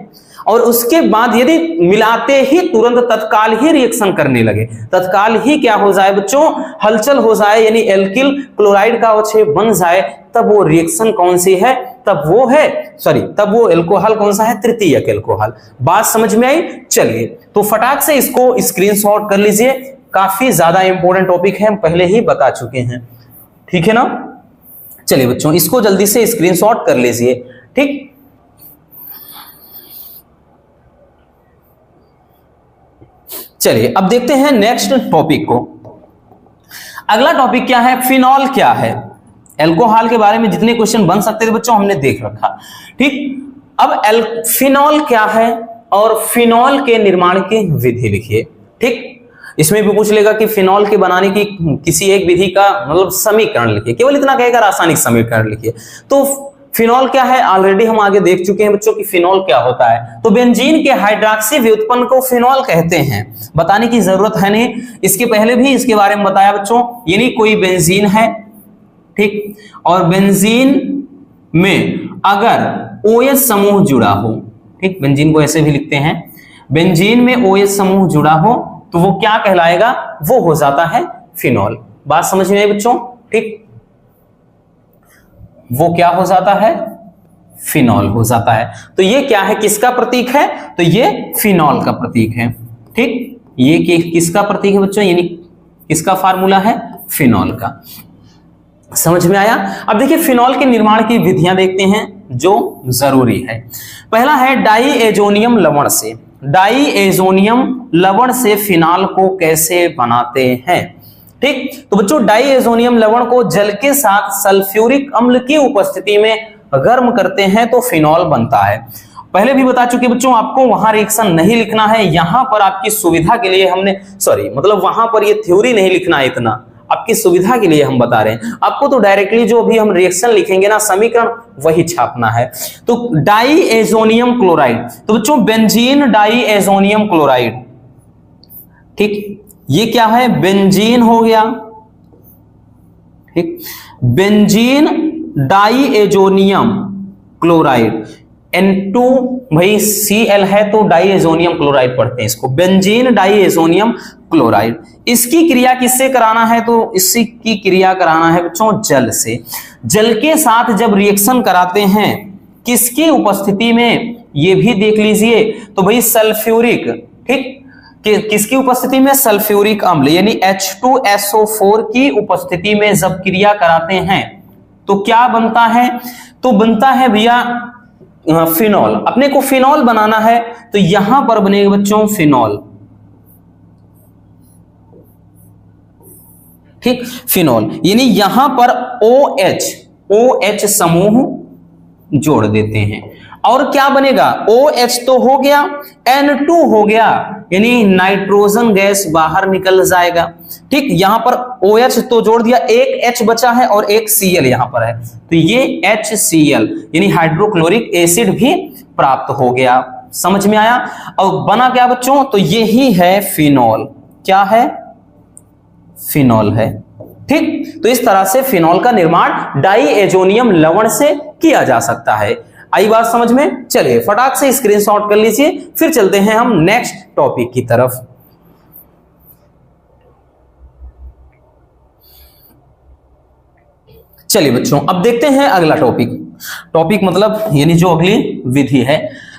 और उसके बाद यदि मिलाते ही तुरंत तत्काल ही रिएक्शन करने लगे, तत्काल ही क्या हो जाए बच्चों, हलचल हो जाए, यानी एल्किल क्लोराइड का अवक्षेप बन जाए, तब वो रिएक्शन कौन सी है, तब वो अल्कोहल कौन सा है, तृतीयक अल्कोहल। बात समझ में आई। चलिए तो फटाक से इसको स्क्रीनशॉट कर लीजिए, काफी ज्यादा इंपॉर्टेंट टॉपिक है, हम पहले ही बता चुके हैं, ठीक है ना। चलिए बच्चों इसको जल्दी से स्क्रीनशॉट कर लीजिए। ठीक, चलिए अब देखते हैं नेक्स्ट टॉपिक को। अगला टॉपिक क्या है, फिनॉल क्या है। अल्कोहल के बारे में जितने क्वेश्चन बन सकते थे बच्चों हमने देख रखा। ठीक, अब फिनॉल क्या है और फिनॉल के निर्माण की विधि लिखिए। ठीक, इसमें भी पूछ लेगा कि फिनॉल के बनाने की किसी एक विधि का मतलब समीकरण लिखिए, केवल इतना कहेगा रासायनिक समीकरण लिखिए। तो फिनॉल क्या है, ऑलरेडी हम आगे देख चुके हैं बच्चों कि फिनॉल क्या होता है। तो बेंजीन के हाइड्रॉक्सी व्युत्पन्न को फिनॉल कहते हैं, बताने की जरूरत है नहीं, इसके पहले भी इसके बारे में बताया बच्चों। यानी कोई बेंजीन है, ठीक, और बेंजीन में अगर OH समूह जुड़ा हो, ठीक, बेंजीन को ऐसे भी लिखते हैं, बेंजीन में OH समूह जुड़ा हो तो वो क्या कहलाएगा, वो हो जाता है फिनॉल। बात समझ में आई बच्चों। ठीक, वो क्या हो जाता है, फिनॉल हो जाता है। तो ये क्या है, किसका प्रतीक है, तो ये फिनॉल का प्रतीक है। ठीक, ये किसका प्रतीक है बच्चों, यानी किसका फार्मूला है, फिनॉल का। समझ में आया। अब देखिए फिनॉल के निर्माण की विधियां देखते हैं जो जरूरी है। पहला है डाईएजोनियम लवण से। डाईएजोनियम लवण से फिनॉल को कैसे बनाते हैं। ठीक, तो बच्चों डाईएजोनियम लवण को जल के साथ सल्फ्यूरिक अम्ल की उपस्थिति में गर्म करते हैं तो फिनॉल बनता है। पहले भी बता चुके बच्चों, आपको वहां रिएक्शन नहीं लिखना है, यहां पर आपकी सुविधा के लिए हमने वहां पर ये थ्योरी नहीं लिखना है, इतना आपकी सुविधा के लिए हम बता रहे हैं। आपको तो डायरेक्टली जो अभी हम रिएक्शन लिखेंगे ना, समीकरण वही छापना है। तो डाईएजोनियम क्लोराइड, तो बच्चों बेंजीन डाईएजोनियम क्लोराइड, ठीक, ये क्या है, बेंजीन हो गया। ठीक, बेंजीन डाईएजोनियम क्लोराइड, N2 भाई Cl है तो डाइएजोनियम क्लोराइड पढ़ते हैं इसको, बेंजीन डाइएजोनियम क्लोराइड। इसकी क्रिया किससे कराना है, तो इसकी क्रिया कराना है बच्चों जल से। जल के साथ जब रिएक्शन कराते हैं किसकी उपस्थिति में, ये भी देख लीजिए, तो भाई सल्फ्यूरिक, ठीक, किसकी उपस्थिति में, सल्फ्यूरिक अम्ल यानी H2SO4 की उपस्थिति में जब क्रिया कराते हैं तो क्या बनता है, तो बनता है भैया फिनॉल। अपने को फिनॉल बनाना है तो यहां पर बनेगा बच्चों फिनॉल, ठीक, फिनॉल यानी यहां पर OH समूह जोड़ देते हैं और क्या बनेगा, OH तो हो गया, N2 हो गया यानी नाइट्रोजन गैस बाहर निकल जाएगा, ठीक। यहां पर OH तो जोड़ दिया, एक H बचा है और एक Cl यहां पर है, तो ये HCl यानी हाइड्रोक्लोरिक एसिड भी प्राप्त हो गया। समझ में आया। और बना क्या बच्चों, तो यही है फिनॉल। क्या है, फिनॉल है, ठीक। तो इस तरह से फिनॉल का निर्माण डाइएजोनियम लवण से किया जा सकता है। आई बात समझ में। चलिए फटाक से स्क्रीनशॉट कर लीजिए, फिर चलते हैं हम नेक्स्ट टॉपिक की तरफ। चलिए बच्चों अब देखते हैं अगला टॉपिक मतलब यानी जो अगली विधि है,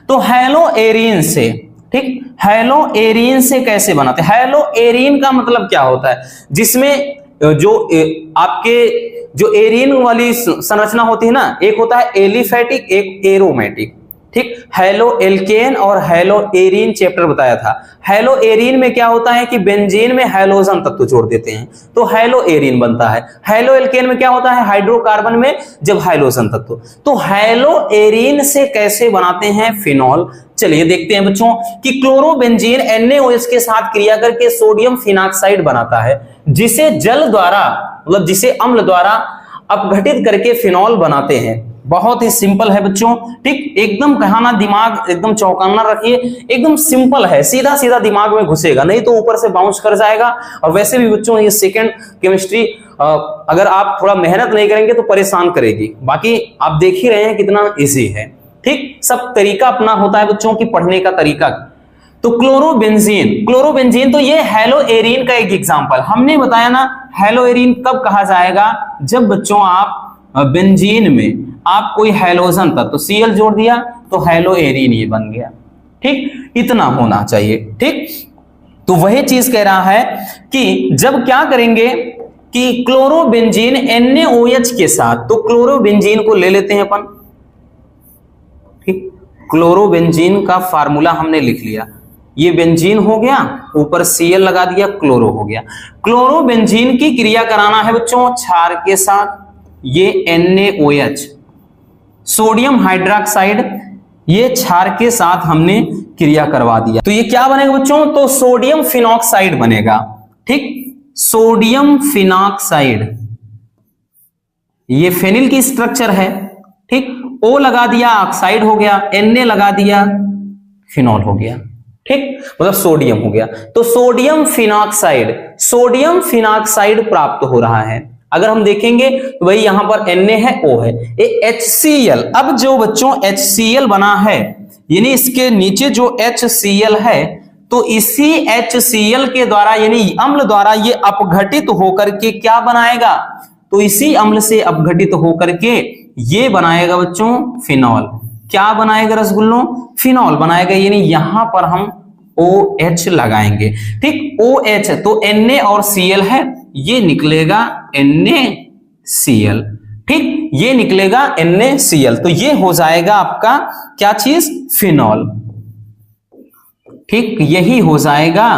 तो हैलो एरीन से, ठीक, हैलो एरीन से कैसे बनाते हैं। हैलो एरीन का मतलब क्या होता है, जिसमें जो आपके जो एरीन वाली संरचना होती है ना, एक होता है एलिफैटिक, एक एरोमेटिक, ठीक। हैलो एल्केन और हैलो एरीन चैप्टर बताया था। हैलो एरीन में क्या होता है कि बेंजीन में हैलोजन तत्व जोड़ देते हैं तो हैलो एरीन बनता है। हैलो एल्केन में क्या होता है, हाइड्रोकार्बन में जब हैलोजन तत्व। तो हैलो एरीन से कैसे बनाते हैं फिनॉल, चलिए देखते हैं बच्चों कि क्लोरोबेंजीन NaOH के साथ क्रिया करके सोडियम फिनॉक्साइड बनाता है, जिसे जल द्वारा मतलब जिसे अम्ल द्वारा अपघटित करके फिनॉल बनाते हैं। बहुत ही सिंपल है बच्चों, ठीक। एकदम कहना दिमाग एकदम चौकन्ना रखिए, एकदम सिंपल है, सीधा सीधा दिमाग में घुसेगा, नहीं तो ऊपर से बाउंस कर जाएगा। और वैसे भी बच्चों ये सेकंड केमिस्ट्री अगर आप थोड़ा मेहनत नहीं करेंगे तो परेशान करेगी, बाकी आप देख ही रहे हैं कितना इजी है, ठीक। सब तरीका अपना होता है बच्चों की पढ़ने का तरीका। तो क्लोरोबेंजीन तो ये हैलो एरीन का एक एग्जांपल हमने बताया ना। हैलो एरीन कब कहा जाएगा, जब बच्चों आप बेंजीन में आप कोई हैलोजन तत्व तो Cl जोड़ दिया तो हैलो एरीन ये बन गया, ठीक। इतना होना चाहिए, ठीक। तो वही चीज कह रहा है कि जब क्या करेंगे कि क्लोरोबेंजीन NaOH के साथ, तो क्लोरोबेंजीन को ले लेते हैं अपन, ठीक। क्लोरोबेंजीन का फार्मूला हमने लिख लिया, ये बेंजीन हो गया, ऊपर Cl लगा दिया, क्लोरो हो गया। क्लोरोबेंजीन की क्रिया कराना है बच्चों क्षार के साथ, ये NaOH सोडियम हाइड्रोक्साइड, ये क्षार के साथ हमने क्रिया करवा दिया, तो ये क्या बनेगा बच्चों, तो सोडियम फिनॉक्साइड बनेगा, ठीक। सोडियम फिनॉक्साइड ये फेनिल की स्ट्रक्चर है, ठीक। O लगा दिया ऑक्साइड हो गया, Na लगा दिया फिनॉल हो गया, ठीक, मतलब सोडियम हो गया। तो सोडियम फिनॉक्साइड प्राप्त हो रहा है। अगर हम देखेंगे तो भाई यहां पर Na है, O है, ये HCl। अब जो बच्चों HCl बना है यानी इसके नीचे जो HCl है, तो इसी HCl के द्वारा यानी अम्ल द्वारा ये अपघटित होकर के क्या बनाएगा, तो इसी अम्ल से अपघटित होकर के ये बनाएगा बच्चों फिनॉल। क्या बनाएगा रसगुल्लों, फिनॉल बनाएगा, यानी यहां पर हम OH लगाएंगे, ठीक। OH तो Na और Cl है, ये निकलेगा NaCl, ठीक, ये निकलेगा NaCl, तो ये हो जाएगा आपका क्या चीज, फिनॉल, ठीक, यही हो जाएगा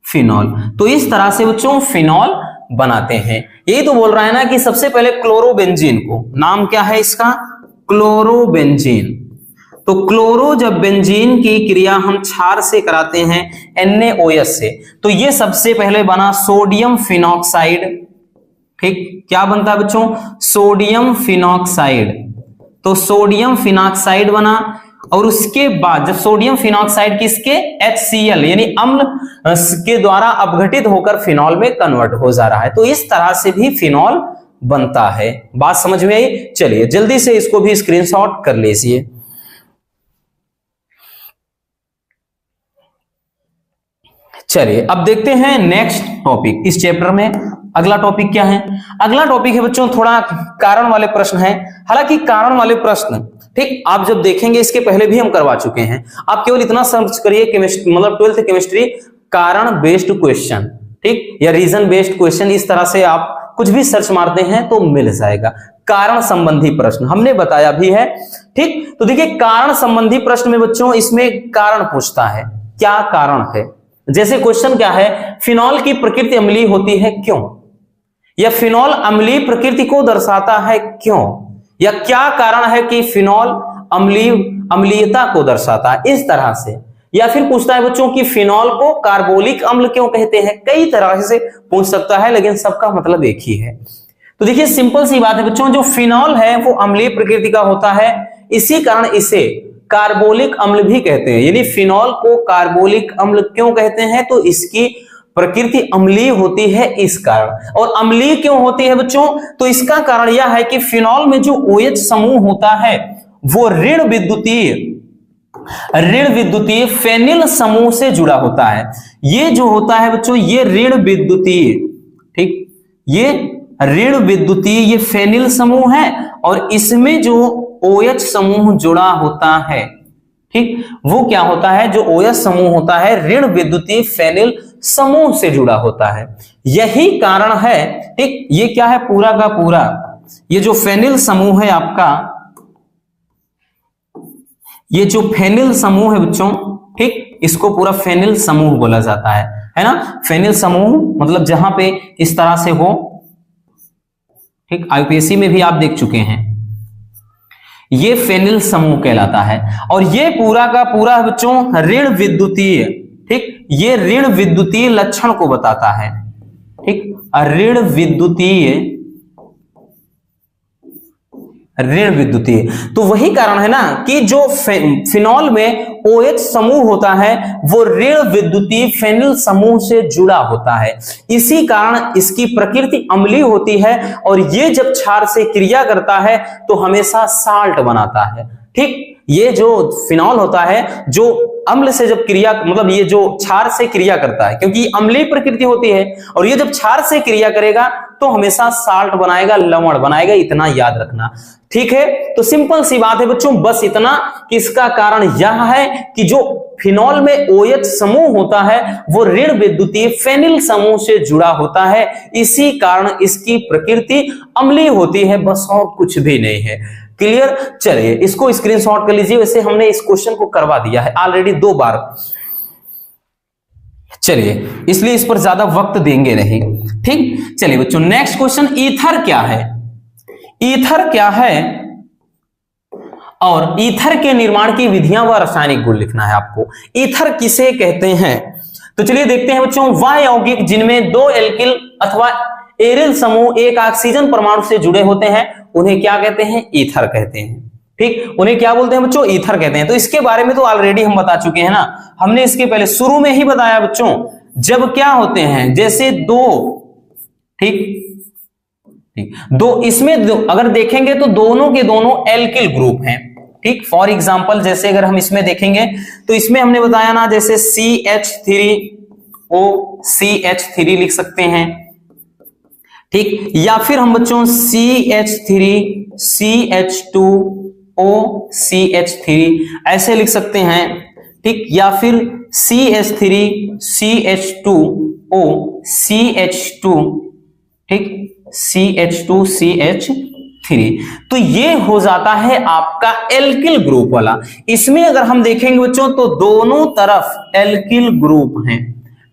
फिनॉल। तो इस तरह से बच्चों फिनॉल बनाते हैं। यही तो बोल रहा है ना कि सबसे पहले क्लोरोबेंजीन को, नाम क्या है इसका, क्लोरोबेंजीन। तो क्लोरो जब बेंजीन की क्रिया हम क्षार से कराते हैं NaOH से, तो ये सबसे पहले बना सोडियम फिनॉक्साइड, ठीक। क्या बनता है बच्चों, सोडियम फिनॉक्साइड। तो सोडियम फिनॉक्साइड बना और उसके बाद जब सोडियम फिनॉक्साइड किसके, HCl यानी अम्ल के द्वारा अपघटित होकर फिनॉल में कन्वर्ट हो जा रहा है, तो इस तरह से भी फिनॉल बनता है। बात समझ में आई। चलिए जल्दी से इसको भी स्क्रीनशॉट कर लीजिए। चलिए अब देखते हैं नेक्स्ट टॉपिक इस चैप्टर में। अगला टॉपिक क्या है? अगला टॉपिक है बच्चों थोड़ा कारण वाले प्रश्न है। हालांकि कारण वाले प्रश्न ठीक आप जब देखेंगे, इसके पहले भी हम करवा चुके हैं। आप केवल इतना सर्च करिए केमिस्ट्री, मतलब 12th केमिस्ट्री कारण बेस्ड क्वेश्चन, ठीक, या रीजन बेस्ड क्वेश्चन, इस तरह से आप कुछ भी सर्च मारते हैं तो मिल जाएगा। कारण संबंधी प्रश्न हमने बताया भी है, ठीक। तो देखिए कारण संबंधी प्रश्न में बच्चों इसमें कारण पूछता है, क्या कारण है। जैसे क्वेश्चन क्या है, फिनॉल की प्रकृति अम्लीय होती है क्यों, या फिनॉल अम्लीय प्रकृति को दर्शाता है क्यों, या क्या कारण है कि फिनॉल अम्लीयता को दर्शाता है, इस तरह से। या फिर पूछता है बच्चों कि फिनॉल को कार्बोलिक अम्ल क्यों कहते हैं। कई तरह से पूछ सकता है, लेकिन सबका मतलब एक ही है। तो देखिए सिंपल सी बात है बच्चों, जो फिनॉल है वो अम्लीय प्रकृति का होता है, इसी कारण इसे कार्बोलिक अम्ल भी कहते हैं। यानी फिनॉल को कार्बोलिक अम्ल क्यों कहते हैं, तो इसकी प्रकृति अम्लीय होती है इस कारण। और अम्लीय क्यों होती है बच्चों, तो इसका कारण यह है कि फिनॉल में जो OH समूह होता है वो ऋण विद्युतीय फेनिल समूह से जुड़ा होता है। ये जो होता है बच्चों ये ऋण विद्युतीय, ठीक, ये ऋण विद्युतीय ये फेनिल समूह है, और इसमें जो OH समूह जुड़ा होता है, ठीक, वो क्या होता है, जो OH समूह होता है ऋण विद्युतीय फेनिल समूह से जुड़ा होता है। यही कारण है, ठीक, ये क्या है पूरा का पूरा, ये जो फेनिल समूह है आपका, ये जो फेनिल समूह है बच्चों, ठीक, इसको पूरा फेनिल समूह बोला जाता है ना। फेनिल समूह मतलब जहां पे इस तरह से हो, ठीक, IUPAC में भी आप देख चुके हैं, ये फेनिल समूह कहलाता है। और ये पूरा का पूरा बच्चों ऋण विद्युतीय, ठीक, ये ऋण विद्युतीय लक्षण को बताता है, ठीक, ऋण विद्युतीय तो वही कारण है ना कि जो फिनॉल में OH समूह होता है वो ऋण विद्युतीय फेनिल समूह से जुड़ा होता है, इसी कारण इसकी प्रकृति अम्लीय होती है। और ये जब क्षार से क्रिया करता है तो हमेशा साल्ट बनाता है, ठीक। ये जो फिनॉल होता है जो अम्ल से जब क्रिया, मतलब ये जो क्षार से क्रिया करता है, क्योंकि अम्लीय प्रकृति होती है, और ये जब क्षार से क्रिया करेगा तो हमेशा साल्ट बनाएगा, लवण बनाएगा, इतना याद रखना, ठीक है। तो सिंपल सी बात है बच्चों, बस इतना कि इसका कारण यह है कि जो फिनॉल में OH समूह होता है वो ऋण विद्युतीय फेनिल समूह से जुड़ा होता है, इसी कारण इसकी प्रकृति अम्लीय होती है, बस और कुछ भी नहीं है। क्लियर? चलिए इसको स्क्रीनशॉट कर लीजिए। वैसे हमने इस क्वेश्चन को करवा दिया है ऑलरेडी 2 बार, चलिए इसलिए इस पर ज्यादा वक्त देंगे नहीं, ठीक। चलिए बच्चों नेक्स्ट क्वेश्चन, ईथर क्या है? ईथर क्या है और ईथर के निर्माण की विधियां व रासायनिक गुण लिखना है आपको। ईथर किसे कहते हैं? तो चलिए देखते हैं बच्चों, वह यौगिक जिनमें 2 एल्किल अथवा एरिल समूह एक ऑक्सीजन परमाणु से जुड़े होते हैं उन्हें क्या कहते हैं? ईथर कहते हैं, ठीक। उन्हें क्या बोलते हैं बच्चों? ईथर कहते हैं। तो इसके बारे में तो ऑलरेडी हम बता चुके हैं ना, हमने इसके पहले शुरू में ही बताया बच्चों, जब क्या होते हैं जैसे 2, ठीक, दो, इसमें अगर देखेंगे तो दोनों के दोनों एल्किल ग्रुप हैं, ठीक। फॉर एग्जांपल जैसे अगर हम इसमें देखेंगे तो इसमें हमने बताया ना, जैसे CH3O CH3 लिख सकते हैं, ठीक, या फिर हम बच्चों CH3 CH2O CH3 ऐसे लिख सकते हैं, ठीक, या फिर CH3 CH2O CH2, ठीक, CH2 CH3। तो ये हो जाता है आपका एल्किल ग्रुप वाला। इसमें अगर हम देखेंगे बच्चों तो दोनों तरफ एल्किल ग्रुप हैं,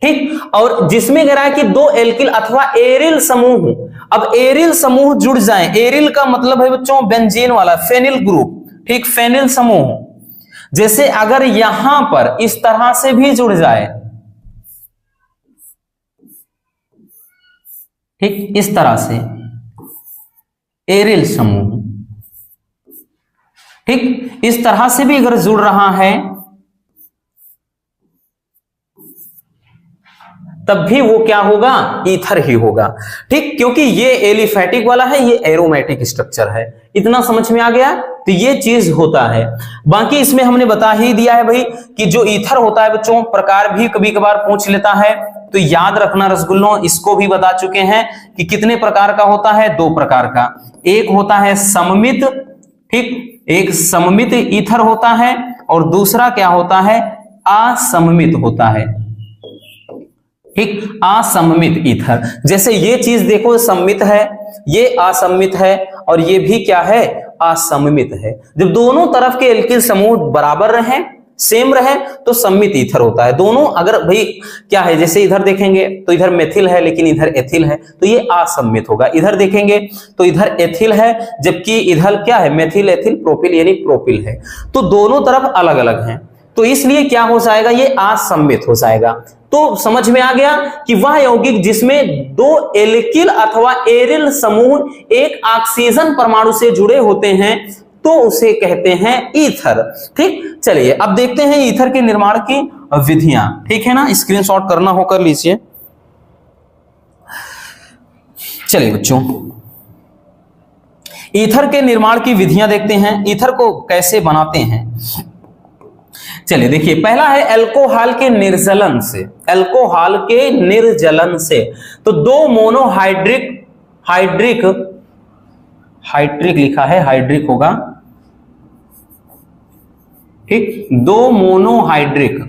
ठीक। और जिसमें कह रहा है कि 2 एल्किल अथवा एरिल समूह, अब एरिल समूह जुड़ जाएं, एरिल का मतलब है बच्चों बेंजीन वाला, फेनिल ग्रुप, ठीक, फेनिल समूह। जैसे अगर यहां पर इस तरह से भी जुड़ जाए, ठीक, इस तरह से एरिल समूह, ठीक, इस तरह से भी अगर जुड़ रहा है तब भी वो क्या होगा? ईथर ही होगा, ठीक, क्योंकि ये एलिफैटिक वाला है, ये एरोमेटिक स्ट्रक्चर है। इतना समझ में आ गया? तो ये चीज होता है। बाकी इसमें हमने बता ही दिया है भाई कि जो ईथर होता है बच्चों, प्रकार भी कभी कभार पूछ लेता है, तो याद रखना रसगुल्लों, इसको भी बता चुके हैं कि कितने प्रकार का होता है, 2 प्रकार का। एक होता है सममित, ठीक, एक सममित ईथर होता है और दूसरा क्या होता है, असममित होता है, ठीक, असममित ईथर। जैसे ये चीज देखो सममित है, ये असममित है और ये भी क्या है, असममित है। जब दोनों तरफ के एल्किल समूह बराबर रहे, सेम रहे, तो सममित ईथर होता है। दोनों अगर भाई क्या है, जैसे इधर देखेंगे तो इधर मेथिल है लेकिन इधर एथिल है, तो ये असममित होगा। इधर देखेंगे तो इधर एथिल है जबकि इधर क्या है, मेथिल एथिल प्रोपिल यानी प्रोपिल है, तो दोनों तरफ अलग अलग हैं, तो इसलिए क्या हो जाएगा, ये असममित हो जाएगा। तो समझ में आ गया कि वह यौगिक जिसमें 2 एल्किल अथवा एरिल समूह एक ऑक्सीजन परमाणु से जुड़े होते हैं तो उसे कहते हैं ईथर। ठीक, चलिए अब देखते हैं ईथर के निर्माण की विधियां, ठीक है ना, स्क्रीनशॉट करना हो कर लीजिए। चलिए बच्चों, ईथर के निर्माण की विधियां देखते हैं, ईथर को कैसे बनाते हैं। चलिए देखिए, पहला है अल्कोहल के निर्जलन से। अल्कोहल के निर्जलन से तो 2 मोनोहाइड्रिक, हाइड्रिक लिखा है, हाइड्रिक होगा, ठीक, 2 मोनोहाइड्रिक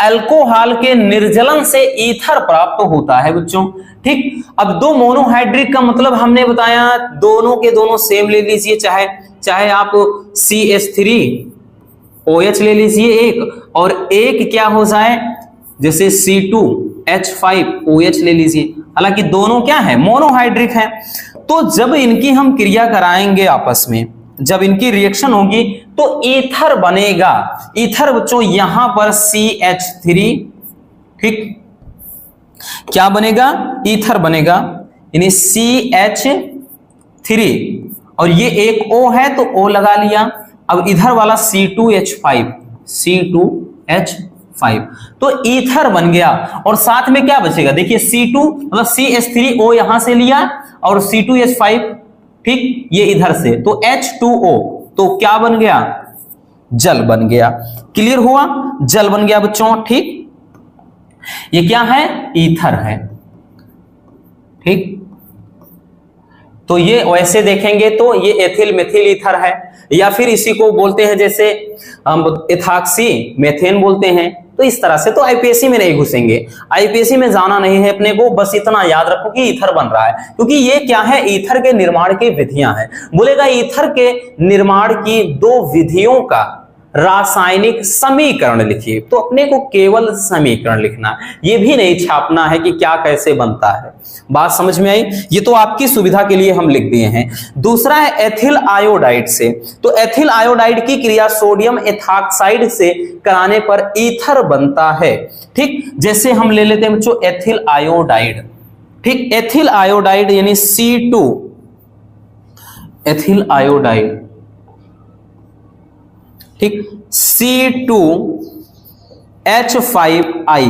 अल्कोहल के निर्जलन से ईथर प्राप्त होता है बच्चों। ठीक, अब 2 मोनोहाइड्रिक का मतलब हमने बताया दोनों के दोनों सेम ले लीजिए, चाहे आप CH3OH ले लीजिए एक, और एक क्या हो जाए जैसे C2H5OH ले लीजिए, हालांकि दोनों क्या है, मोनोहाइड्रिक है। तो जब इनकी हम क्रिया कराएंगे आपस में, जब इनकी रिएक्शन होगी तो ईथर बनेगा। ईथर बच्चों यहां पर CH3, ठीक, क्या बनेगा, ईथर बनेगा, यानी CH3 और ये एक O है तो O लगा लिया। अब इधर वाला C2H5 तो ईथर बन गया, और साथ में क्या बचेगा, देखिए C2 मतलब CH3O यहां से लिया और C2H5, ठीक, ये इधर से, तो H2O, तो क्या बन गया, जल बन गया। क्लियर हुआ, जल बन गया बच्चों। ठीक, ये क्या है, ईथर है। ठीक, तो ये वैसे देखेंगे तो ये एथिल मेथिल ईथर है, या फिर इसी को बोलते हैं जैसे हम एथॉक्सी मेथेन बोलते हैं। तो इस तरह से, तो आईपीएससी में नहीं घुसेंगे, आईपीएससी में जाना नहीं है अपने को, बस इतना याद रखो कि ईथर बन रहा है, क्योंकि ये क्या है, ईथर के निर्माण की विधियां हैं। बोलेगा ईथर के निर्माण की 2 विधियों का रासायनिक समीकरण लिखिए, तो अपने को केवल समीकरण लिखना, ये भी नहीं छापना है कि क्या कैसे बनता है। बात समझ में आई, ये तो आपकी सुविधा के लिए हम लिख दिए हैं। दूसरा है एथिल आयोडाइड से, तो एथिल आयोडाइड की क्रिया सोडियम एथॉक्साइड से कराने पर ईथर बनता है। ठीक, जैसे हम ले लेते हैं बच्चों एथिल आयोडाइड, ठीक, एथिल आयोडाइड यानी C2 एथिल आयोडाइड, ठीक, C2H5I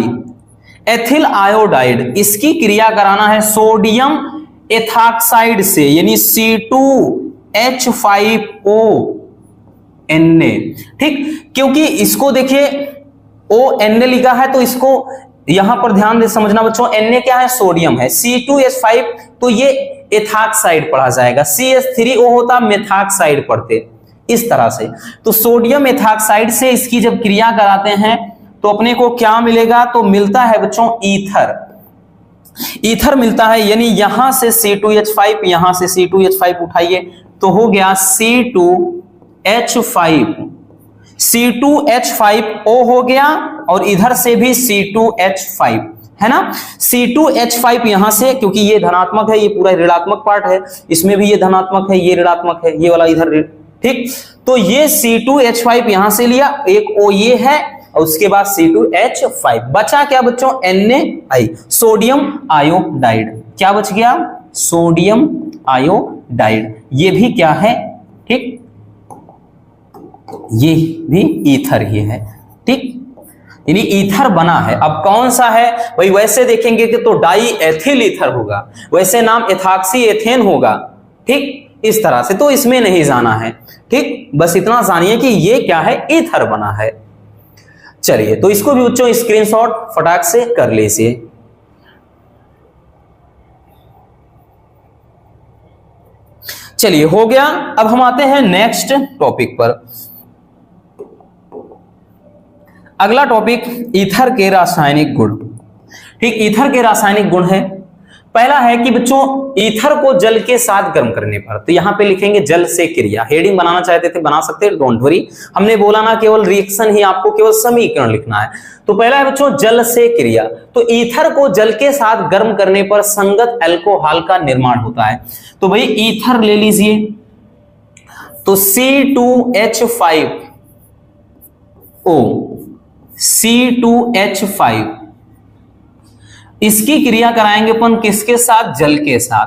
एथिल आयोडाइड, इसकी क्रिया कराना है सोडियम एथॉक्साइड से, यानी C2H5ONA। ठीक, क्योंकि इसको देखिए ONA लिखा है, तो इसको यहां पर ध्यान दे समझना बच्चों, Na क्या है, सोडियम है, C2H5 तो ये एथॉक्साइड पढ़ा जाएगा, CH3O होता मेथॉक्साइड पढ़ते, इस तरह से। तो सोडियम एथॉक्साइड से इसकी जब क्रिया कराते हैं तो अपने को क्या मिलेगा, तो मिलता है बच्चों ईथर, ईथर मिलता है, यानी यहां से C2H5, यहां से C2H5 उठाइए तो हो गया C2H5O हो गया, और इधर से भी C2H5 है ना, C2H5 यहां से, क्योंकि ये धनात्मक है, ये पूरा ऋणात्मक पार्ट है, इसमें भी ये धनात्मक है, ये ऋणात्मक है, ये वाला इधर, ठीक, तो ये C2H5 यहां से लिया, एक O ये है, और उसके बाद C2H5 बचा क्या बच्चों, NaI सोडियम आयोडाइड, क्या बच गया, सोडियम आयोडाइड, ये भी क्या है, ठीक, ये भी ईथर ही है। ठीक, यानी ईथर बना है। अब कौन सा है भाई, वैसे देखेंगे कि तो डाई एथिल ईथर होगा, वैसे नाम एथॉक्सी एथेन होगा, ठीक, इस तरह से, तो इसमें नहीं जाना है। ठीक, बस इतना जानिए कि ये क्या है, ईथर बना है। चलिए, तो इसको भी बच्चों स्क्रीनशॉट फटाक से कर लीजिए। चलिए, हो गया। अब हम आते हैं नेक्स्ट टॉपिक पर। अगला टॉपिक ईथर के रासायनिक गुण। ठीक, ईथर के रासायनिक गुण है। पहला है कि बच्चों ईथर को जल के साथ गर्म करने पर, तो यहां पे लिखेंगे जल से क्रिया। हेडिंग बनाना चाहते थे बना सकते हैं, डोंट वरी। हमने बोला ना केवल रिएक्शन ही, आपको केवल समीकरण लिखना है। तो पहला है बच्चों जल से क्रिया। तो ईथर को जल के साथ गर्म करने पर संगत अल्कोहल का निर्माण होता है। तो भाई ईथर ले लीजिए, तो C2H5O, C2H5, इसकी क्रिया कराएंगे अपन किसके साथ, जल के साथ।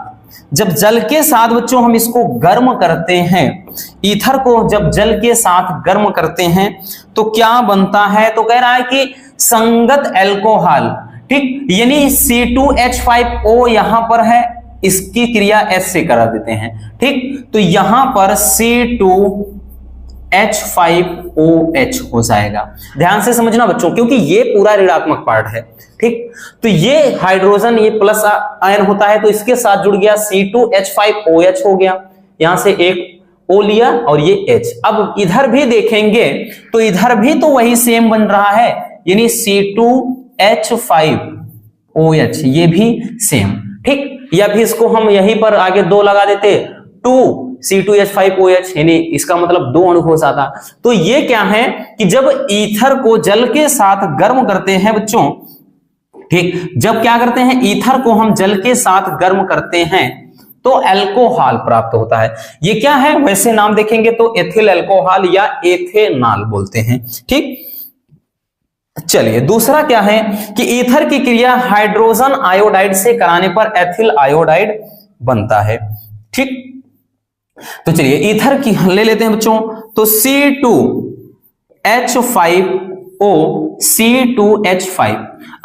जब जल के साथ बच्चों हम इसको गर्म करते हैं, ईथर को जब जल के साथ गर्म करते हैं तो क्या बनता है, तो कह रहा है कि संगत अल्कोहल। ठीक, यानी C2H5O यहां पर है, इसकी क्रिया H से करा देते हैं। ठीक, तो यहां पर C2H5OH हो जाएगा। ध्यान से समझना बच्चों, क्योंकि ये पूरा ऋणात्मक पार्ट है। ठीक, तो ये हाइड्रोजन, ये प्लस आयन होता है, तो इसके साथ जुड़ गया, C2H5OH हो गया। यहां से एक O लिया और ये H। अब इधर भी देखेंगे तो इधर भी तो वही सेम बन रहा है, यानी C2H5OH, ये भी सेम। ठीक, या फिर इसको हम यहीं पर आगे 2 लगा देते, 2C2H5OH, यानी इसका मतलब 2 अणु हो जाता। तो ये क्या है कि जब ईथर को जल के साथ गर्म करते हैं बच्चों, ठीक, जब क्या करते हैं, ईथर को हम जल के साथ गर्म करते हैं तो अल्कोहल प्राप्त होता है। ये क्या है, वैसे नाम देखेंगे तो एथिल अल्कोहल या एथेनॉल बोलते हैं। ठीक, चलिए, दूसरा क्या है कि ईथर की क्रिया हाइड्रोजन आयोडाइड से कराने पर एथिल आयोडाइड बनता है। ठीक, तो चलिए ईथर की ले लेते हैं बच्चों, तो C2H5O, C2H5।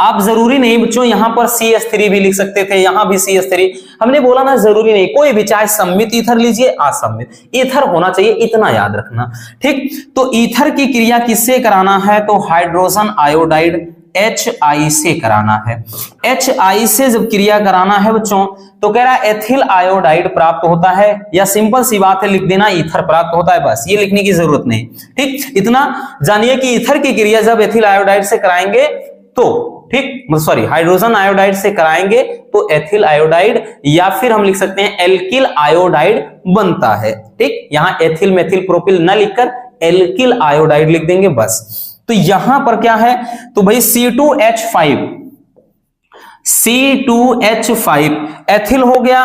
आप जरूरी नहीं बच्चों यहां पर CS3 भी लिख सकते थे, यहां भी CS3। हमने बोला ना जरूरी नहीं, कोई भी, चाहे सम्मित ईथर लीजिए, असम्मित ईथर होना चाहिए, इतना याद रखना। ठीक, तो ईथर की क्रिया किससे कराना है, तो हाइड्रोजन आयोडाइड HI से कराना है। HI से जब क्रिया कराना है बच्चों, तो कह रहा है एथिल आयोडाइड प्राप्त होता है, या सिंपल सी बात है लिख देना ईथर प्राप्त होता है, बस ये लिखने की जरूरत नहीं। ठीक, इतना जानिए कि ईथर की क्रिया जब एथिल आयोडाइड से कराएंगे तो, ठीक, सॉरी, हाइड्रोजन आयोडाइड से कराएंगे तो एथिल आयोडाइड, या फिर हम लिख सकते हैं एल्किल आयोडाइड बनता है। ठीक, यहां एथिल मेथिल प्रोपिल न लिखकर एल्किल आयोडाइड लिख देंगे बस। तो यहां पर क्या है, तो भाई C2H5 एथिल हो गया,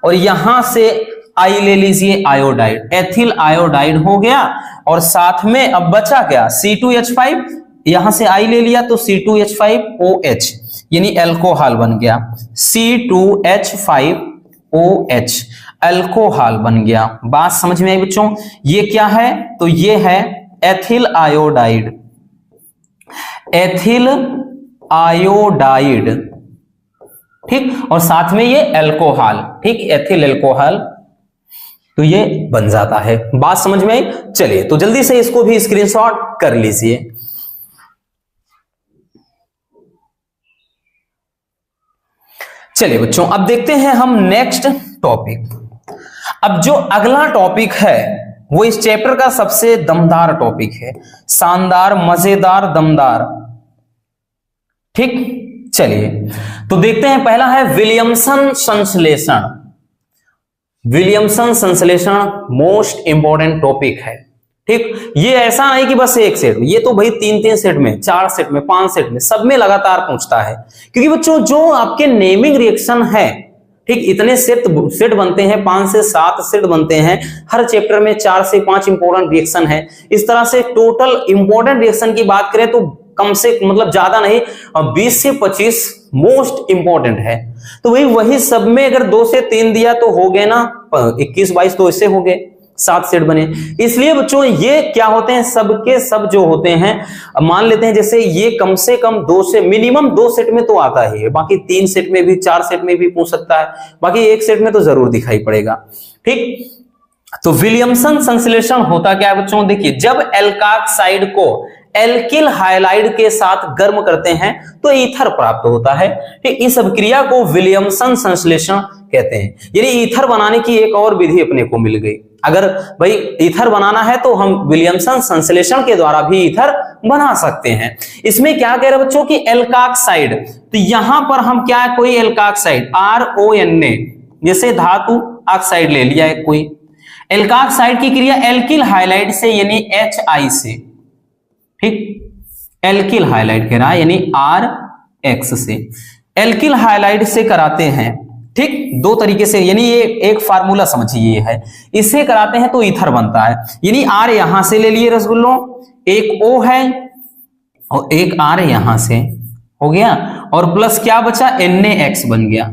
और यहां से आई ले लीजिए आयोडाइड, एथिल आयोडाइड हो गया, और साथ में अब बचा क्या, C2H5, यहां से आई ले लिया तो C2H5OH, यानी अल्कोहल बन गया। C2H5OH अल्कोहल बन गया। बात समझ में आई बच्चों, ये क्या है, तो ये है एथिल आयोडाइड, एथिल आयोडाइड। ठीक, और साथ में ये अल्कोहल, ठीक, एथिल अल्कोहल, तो ये बन जाता है। बात समझ में आई। चलिए, तो जल्दी से इसको भी स्क्रीनशॉट कर लीजिए। चलिए बच्चों, अब देखते हैं हम नेक्स्ट टॉपिक। अब जो अगला टॉपिक है वो इस चैप्टर का सबसे दमदार टॉपिक है, शानदार, मजेदार, दमदार। ठीक, चलिए तो देखते हैं। पहला है विलियमसन संश्लेषण। विलियमसन संश्लेषण मोस्ट इंपॉर्टेंट टॉपिक है। ठीक, ये ऐसा नहीं कि बस एक सेट, ये तो भाई 3-3 सेट में, 4 सेट में, 5 सेट में, सब में लगातार पूछता है। क्योंकि बच्चों जो आपके नेमिंग रिएक्शन है, ठीक, इतने सेट बनते हैं, 5 से 7 सेट बनते हैं, हर चैप्टर में 4 से 5 इंपॉर्टेंट रिएक्शन है। इस तरह से टोटल इंपॉर्टेंट रिएक्शन की बात करें तो कम से मतलब ज्यादा नहीं, 20 से 25 मोस्ट इंपॉर्टेंट है। तो वही सब में अगर 2 से 3 दिया तो हो गए ना 21-22, तो इससे हो गए 7 सेट बने। इसलिए बच्चों ये क्या होते हैं, सबके सब जो होते हैं, मान लेते हैं जैसे ये कम से कम 2 से मिनिमम 2 सेट में तो आता ही है, बाकी 3 सेट में भी, 4 सेट में भी पूछ सकता है, बाकी 1 सेट में तो जरूर दिखाई पड़ेगा। ठीक, तो विलियमसन संश्लेषण होता क्या है बच्चों, देखिए जब एल्काक्साइड को एल्किल हाइलाइड के साथ गर्म करते हैं तो ईथर प्राप्त होता है। ठीक, इस अभिक्रिया को विलियमसन संश्लेषण कहते हैं। यानी ईथर बनाने की एक और विधि अपने को मिल गई। अगर भाई ईथर बनाना है तो हम विलियमसन संश्लेषण के द्वारा भी ईथर बना सकते हैं। इसमें क्या कह रहे हैं बच्चों की एल्काक्साइड, तो यहां पर हम क्या है, कोई एल्काक्साइड RONA जैसे धातु ऑक्साइड ले लिया है कोई, एल्काक्साइड की क्रिया एल्किल हाइलाइड से यानी HI से, ठीक, एल्किल हाइलाइड कह रहा है यानी RX से, एल्किल हाइलाइड से कराते हैं। ठीक, दो तरीके से, यानी ये एक फार्मूला समझिए ये है, इससे कराते हैं तो ईथर बनता है। यानी R यहां से ले लिए रसगुल्लों, एक O है और एक R यहां से हो गया, और प्लस क्या बचा, NaX बन गया,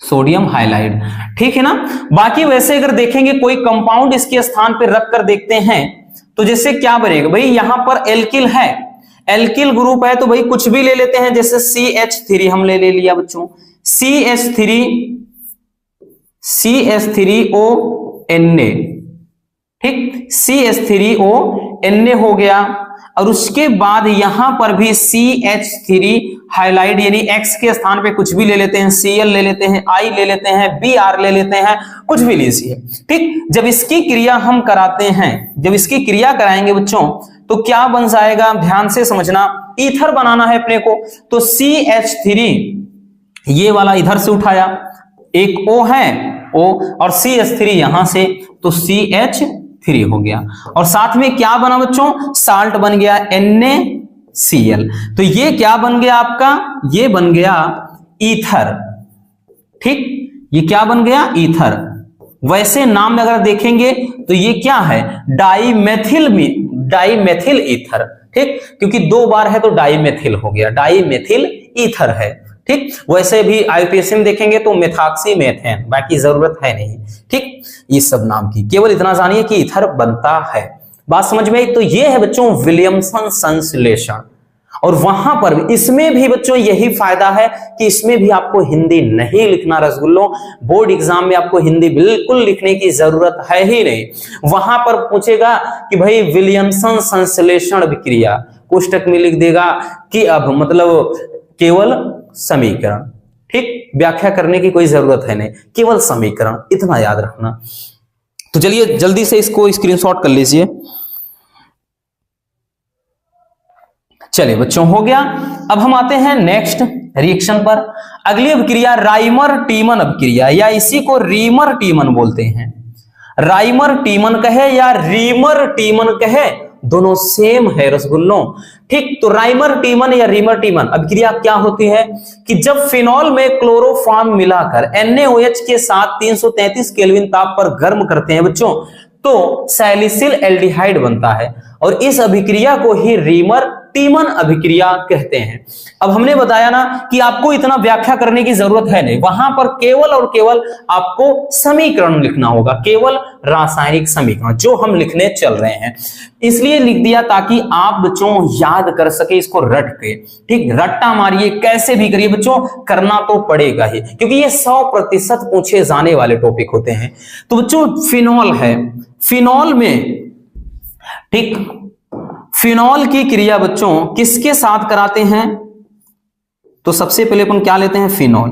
सोडियम हाइलाइड। ठीक है ना। बाकी वैसे अगर देखेंगे कोई कंपाउंड इसके स्थान पर रख कर देखते हैं तो जैसे क्या बनेगा, भाई यहां पर एल्किल है, एल्किल ग्रुप है तो भाई कुछ भी ले लेते हैं, जैसे CH3 हम ले लिया बच्चों, CH3ONA, ठीक, CH3ONA हो गया, और उसके बाद यहां पर भी CH3 हाइलाइड यानी X के स्थान पे कुछ भी ले लेते हैं, Cl ले लेते हैं, I ले लेते हैं, Br ले लेते हैं, कुछ भी लीजिए। ठीक, जब इसकी क्रिया हम कराते हैं, जब इसकी क्रिया कराएंगे बच्चों तो क्या बन जाएगा, ध्यान से समझना, ईथर बनाना है अपने को, तो CH3 ये वाला इधर से उठाया, एक O है O, और CH3 यहां से तो CH3 हो गया, और साथ में क्या बना बच्चों, साल्ट बन गया NaCl। तो ये क्या बन गया आपका, ये बन गया ईथर। ठीक, ये क्या बन गया, ईथर। वैसे नाम में अगर देखेंगे तो ये क्या है, डाइमेथिल ईथर। ठीक, क्योंकि दो बार है तो डाइमेथिल हो गया, डाइमेथिल ईथर है। ठीक, वैसे भी आईपीएससी में देखेंगे तो मेथॉक्सी मेथेन, बाकी जरूरत है नहीं। ठीक, ये सब नाम की, केवल इतना जानिए कि ईथर बनता है। बात समझ में आई। तो ये है बच्चों विलियमसन संश्लेषण, और वहां पर भी, इसमें भी बच्चों यही फायदा है कि इसमें भी आपको हिंदी नहीं लिखना रसगुल्लों, बोर्ड एग्जाम में आपको हिंदी बिल्कुल लिखने की जरूरत है ही नहीं। वहां पर पूछेगा कि भाई विलियमसन संश्लेषण विक्रिया, कोष्टक में लिख देगा कि अब मतलब केवल समीकरण। ठीक, व्याख्या करने की कोई जरूरत है नहीं, केवल समीकरण, इतना याद रखना। तो चलिए जल्दी से इसको स्क्रीनशॉट कर लीजिए। चलिए बच्चों हो गया। अब हम आते हैं नेक्स्ट रिएक्शन पर। अगली अभिक्रिया राइमर टीमन अभिक्रिया, या इसी को रीमर टीमन बोलते हैं। राइमर टीमन कहे या रीमर टीमन कहे, दोनों सेम है रसगुल्लों। ठीक, तो राइमर टीमन या रीमर टीमन अभिक्रिया क्या होती है कि जब फिनॉल में क्लोरोफॉर्म मिलाकर NaOH के साथ 333 केल्विन ताप पर गर्म करते हैं बच्चों, तो सैलिसिल एल्डिहाइड बनता है, और इस अभिक्रिया को ही रीमर टीमन अभिक्रिया कहते हैं। अब हमने बताया ना कि आपको इतना व्याख्या करने की जरूरत है नहीं, वहां पर केवल और केवल आपको समीकरण लिखना होगा, केवल रासायनिक समीकरण जो हम लिखने चल रहे हैं, इसलिए लिख दिया ताकि आप बच्चों याद कर सके इसको रट के। ठीक, रट्टा मारिए, कैसे भी करिए बच्चों, करना तो पड़ेगा ही, क्योंकि ये 100% पूछे जाने वाले टॉपिक होते हैं। तो बच्चों फिनॉल है, फिनॉल में, ठीक, फिनॉल की क्रिया बच्चों किसके साथ कराते हैं, तो सबसे पहले अपन क्या लेते हैं, फिनॉल।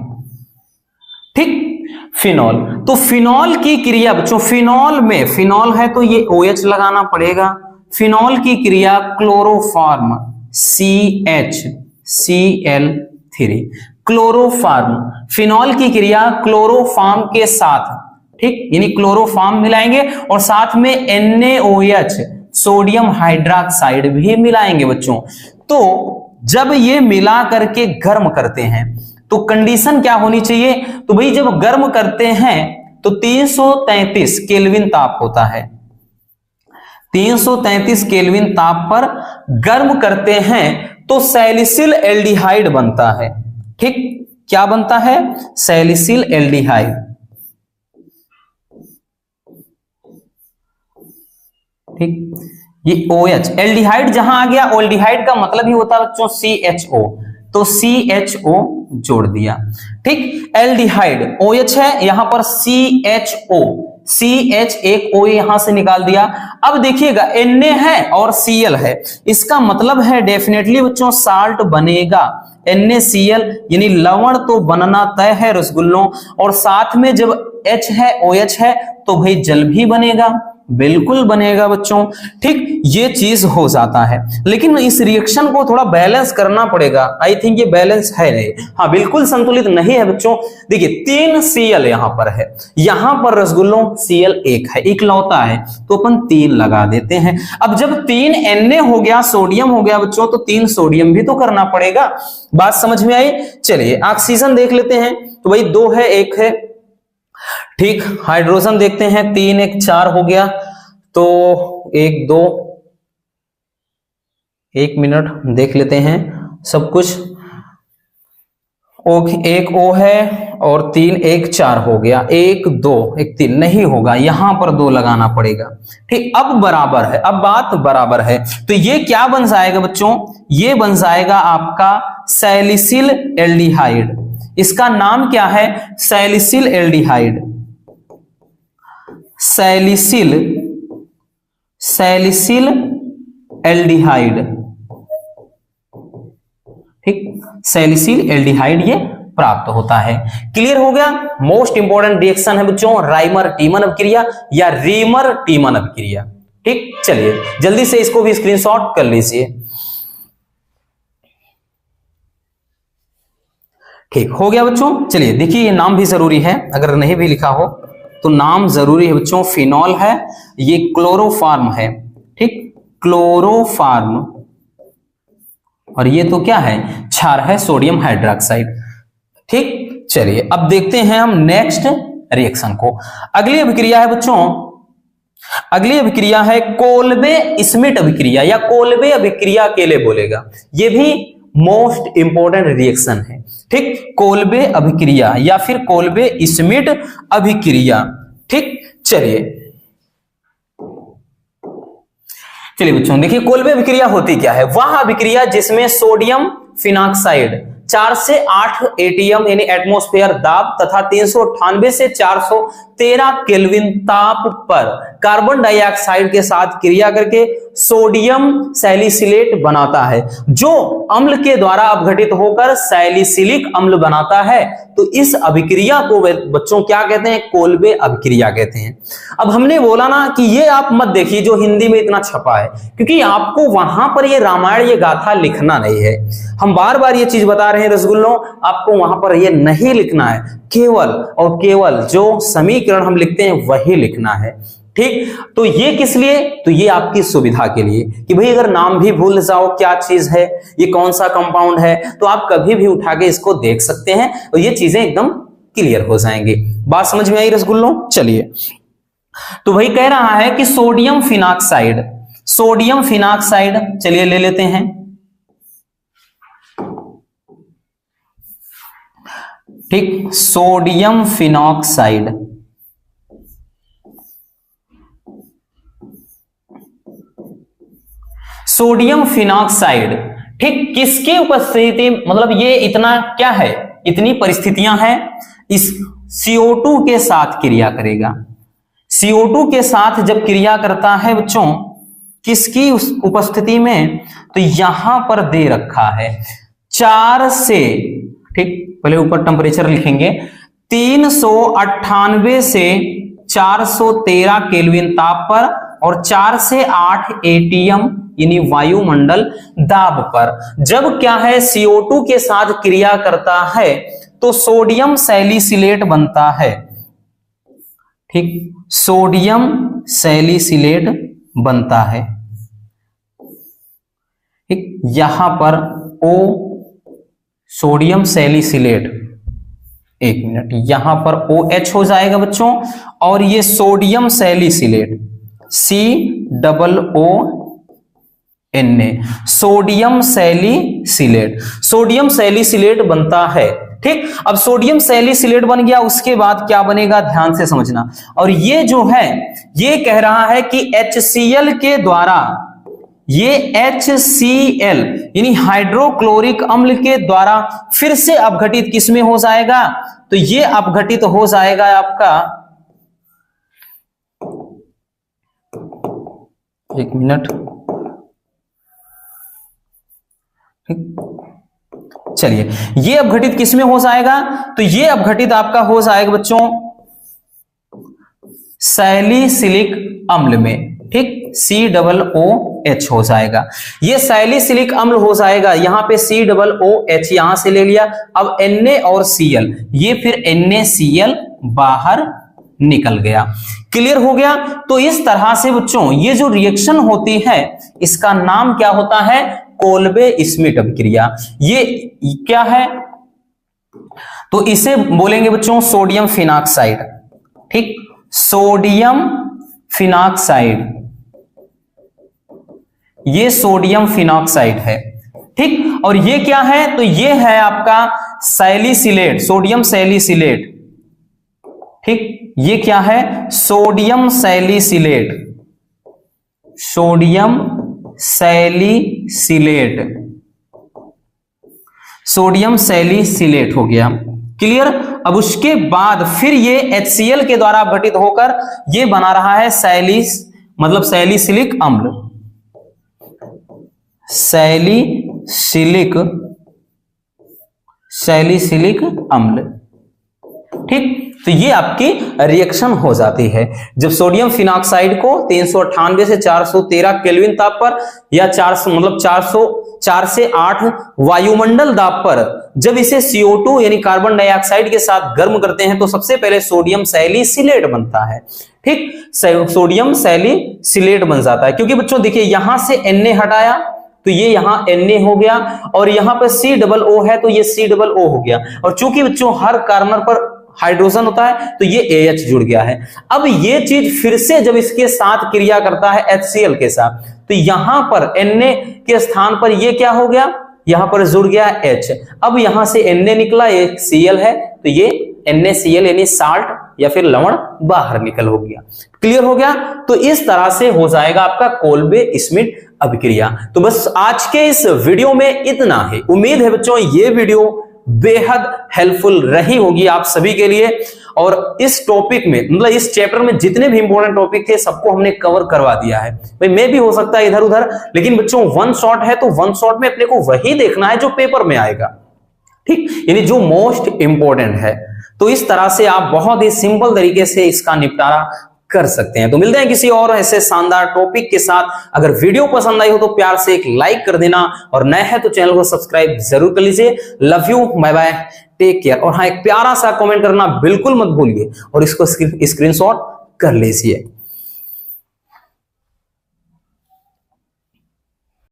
ठीक, फिनॉल, तो फिनॉल की क्रिया बच्चों, फिनॉल में, फिनॉल है तो ये OH लगाना पड़ेगा। फिनॉल की क्रिया क्लोरोफॉर्म CHCl3, क्लोरोफॉर्म, फिनॉल की क्रिया क्लोरोफॉर्म के साथ, ठीक, यानी क्लोरोफॉर्म मिलाएंगे और साथ में NaOH सोडियम हाइड्रोक्साइड भी मिलाएंगे बच्चों। तो जब ये मिला करके गर्म करते हैं तो कंडीशन क्या होनी चाहिए, तो भाई जब गर्म करते हैं तो 333 केल्विन ताप होता है, 333 केल्विन ताप पर गर्म करते हैं तो सैलिसिल एल्डिहाइड बनता है। ठीक, क्या बनता है, सैलिसिल एल्डिहाइड। ठीक, ये OH, एल्डिहाइड जहां आ गया, एल्डिहाइड का मतलब ही होता है बच्चों CHO। तो CHO जोड़ दिया। ठीक, एल्डिहाइड OH है, यहां पर CHO, CH एक O यहां से निकाल दिया। अब देखिएगा Na है और Cl है, इसका मतलब है डेफिनेटली बच्चों साल्ट बनेगा। NaCl यानी लवण तो बनना तय है रसगुल्लों, और साथ में जब H है OH है तो भाई जल भी बनेगा, बिल्कुल बनेगा बच्चों। ठीक, ये चीज हो जाता है, लेकिन इस रिएक्शन को थोड़ा बैलेंस करना पड़ेगा। आई थिंक ये बैलेंस है नहीं, हाँ बिल्कुल संतुलित नहीं है बच्चों। देखिए 3 Cl यहां पर है, यहां पर रसगुल्लों Cl एक है, इकलौता है, तो अपन 3 लगा देते हैं। अब जब 3 Na हो गया, सोडियम हो गया बच्चों, तो 3 सोडियम भी तो करना पड़ेगा। बात समझ में आई? चलिए ऑक्सीजन देख लेते हैं, तो भाई 2 है 1 है। ठीक, हाइड्रोजन देखते हैं, 3 1 4 हो गया, तो 1 2 1 मिनट देख लेते हैं सब कुछ। एक O है और 3 1 4 हो गया, 1 2 1 3 नहीं होगा, यहां पर 2 लगाना पड़ेगा। ठीक, अब बराबर है, अब बात बराबर है, तो ये क्या बन जाएगा बच्चों? ये बन जाएगा आपका सैलिसिल एल्डिहाइड। इसका नाम क्या है? Salicyl aldehyde. Salicyl aldehyde. ठीक, सैलिसिल एल्डिहाइड ये प्राप्त होता है। क्लियर हो गया? मोस्ट इंपॉर्टेंट रिएक्शन है बच्चों राइमर टीमन अभिक्रिया या रीमर टीमन अभिक्रिया। ठीक, चलिए जल्दी से इसको भी स्क्रीनशॉट कर लीजिए। ठीक हो गया बच्चों। चलिए देखिए, ये नाम भी जरूरी है, अगर नहीं भी लिखा हो तो नाम जरूरी है बच्चों। फिनॉल है, ये क्लोरोफार्म है। ठीक, क्लोरोफार्म, और ये तो क्या है? क्षार है, सोडियम हाइड्रोक्साइड। ठीक, चलिए अब देखते हैं हम नेक्स्ट रिएक्शन को। अगली अभिक्रिया है बच्चों, अगली अभिक्रिया है कोल्बे स्मिट अभिक्रिया या कोल्बे अभिक्रिया अकेले बोलेगा। ये भी मोस्ट इंपोर्टेंट रिएक्शन है। ठीक, कोल्बे अभिक्रिया या फिर कोल्बे स्मिट अभिक्रिया। ठीक, चलिए बच्चों देखिए, कोल्बे अभिक्रिया होती क्या है? वह अभिक्रिया जिसमें सोडियम फिनॉक्साइड 4 से 8 एटीएम यानी एटमॉस्फेयर दाब तथा 398 से 413 केल्विन ताप पर कार्बन डाइऑक्साइड के साथ क्रिया करके सोडियम सैलिसिलेट बनाता है, जो अम्ल के द्वारा अपघटित होकर सैलिसिलिक अम्ल बनाता है। तो इस अभिक्रिया को बच्चों क्या कहते हैं? कोल्बे अभिक्रिया कहते हैं। अब हमने बोला ना कि ये आप मत देखिए जो हिंदी में इतना छपा है, क्योंकि आपको वहां पर ये रामायण ये गाथा लिखना नहीं है। हम बार बार ये चीज बता रहे हैं रसगुल्लों, आपको वहां पर ये नहीं लिखना है, केवल और केवल जो समीकरण हम लिखते हैं वही लिखना है। ठीक, तो ये किस लिए? तो ये आपकी सुविधा के लिए कि भाई अगर नाम भी भूल जाओ क्या चीज है, ये कौन सा कंपाउंड है, तो आप कभी भी उठा के इसको देख सकते हैं और ये चीजें एकदम क्लियर हो जाएंगी। बात समझ में आई रसगुल्लों? चलिए, तो भाई कह रहा है कि सोडियम फिनॉक्साइड, सोडियम फिनॉक्साइड चलिए ले लेते हैं। ठीक, सोडियम फिनॉक्साइड, सोडियम फिनॉक्साइड। ठीक, किसकी उपस्थिति, मतलब ये इतना क्या है, इतनी परिस्थितियां हैं, इस CO2 के साथ क्रिया करेगा। CO2 के साथ जब क्रिया करता है बच्चों, किसकी उपस्थिति में? तो यहां पर दे रखा है 4 से, ठीक पहले ऊपर टेम्परेचर लिखेंगे, 398 से 413 केल्विन ताप पर और 4 से 8 एटीएम यानी वायुमंडल दाब पर जब क्या है CO2 के साथ क्रिया करता है तो सोडियम सैलिसिलेट बनता है। ठीक, सोडियम सैलिसिलेट बनता है। ठीक, यहां पर O सोडियम सैलिसिलेट, एक मिनट, यहां पर OH हो जाएगा बच्चों, और ये sodium salicylate COONA, sodium salicylate, sodium salicylate बनता है। ठीक, अब सोडियम सैलिसिलेट बन गया, उसके बाद क्या बनेगा ध्यान से समझना। और ये जो है ये कह रहा है कि HCl के द्वारा ये HCl यानी हाइड्रोक्लोरिक अम्ल के द्वारा फिर से अपघटित किसमें हो जाएगा? तो ये अपघटित हो जाएगा आपका, एक मिनट, ठीक, चलिए, ये अपघटित किसमें हो जाएगा? तो ये अपघटित आपका हो जाएगा बच्चों सैलिसिलिक अम्ल में, ठीक, COOH हो जाएगा। ये सैलिसिलिक अम्ल हो जाएगा, यहां पे COOH यहां से ले लिया, अब Na और Cl, ये फिर NaCl बाहर निकल गया। क्लियर हो गया? तो इस तरह से बच्चों ये जो रिएक्शन होती है इसका नाम क्या होता है? कोल्बे स्मिट अभिक्रिया। ये क्या है? तो इसे बोलेंगे बच्चों सोडियम फिनॉक्साइड, ठीक, सोडियम फिनॉक्साइड, ये सोडियम फिनॉक्साइड है, ठीक। और ये क्या है? तो ये है आपका सैलिसिलेट, सोडियम सैलिसिलेट, ठीक। ये क्या है? Sodium salicylate, sodium salicylate, sodium salicylate हो गया। क्लियर? अब उसके बाद फिर ये HCl के द्वारा अपघटित होकर ये बना रहा है मतलब सैलिसिलिक अम्ल, सैलिसिलिक अम्ल, ठीक। तो ये आपकी रिएक्शन हो जाती है जब सोडियम फिनॉक्साइड को 398 से 413 केल्विन ताप पर या 404 से 8 वायुमंडल दाब पर जब इसे CO2 यानी कार्बन डाइऑक्साइड के साथ गर्म करते हैं तो सबसे पहले सोडियम सैलिसिलेट बनता है, ठीक। सोडियम सैलिसिलेट बन जाता है, क्योंकि बच्चों देखिए यहां से Na हटाया तो ये यहां Na हो गया, और यहां पर COO है तो ये COO हो गया, और चूंकि बच्चों हर कार्बन पर हाइड्रोजन होता है तो ये AH जुड़ गया है। अब ये चीज फिर से जब इसके साथ क्रिया करता है HCl के साथ, तो यहां पर Na के स्थान पर ये क्या हो गया? यहां पर जुड़ गया H। अब यहां से Na निकला, ये Cl है, तो ये NaCl यानी साल्ट या फिर लवण बाहर निकल हो गया। क्लियर हो गया? तो इस तरह से हो जाएगा आपका कोल्बे स्मिट अभिक्रिया। तो बस आज के इस वीडियो में इतना ही। उम्मीद है बच्चों ये वीडियो बेहद हेल्पफुल रही होगी आप सभी के लिए, और इस टॉपिक में मतलब इस चैप्टर में जितने भी इंपॉर्टेंट टॉपिक थे सबको हमने कवर करवा दिया है। भाई मैं भी हो सकता है इधर उधर, लेकिन बच्चों वन शॉट है तो वन शॉट में अपने को वही देखना है जो पेपर में आएगा, ठीक, यानी जो मोस्ट इंपॉर्टेंट है। तो इस तरह से आप बहुत ही सिंपल तरीके से इसका निपटारा कर सकते हैं। तो मिलते हैं किसी और ऐसे शानदार टॉपिक के साथ। अगर वीडियो पसंद आई हो तो प्यार से एक लाइक कर देना, और नए हैं तो चैनल को सब्सक्राइब जरूर कर लीजिए। Love you, bye bye, take care. और हाँ, एक प्यारा सा कमेंट करना बिल्कुल मत भूलिए, और इसको स्क्रीनशॉट कर लीजिए।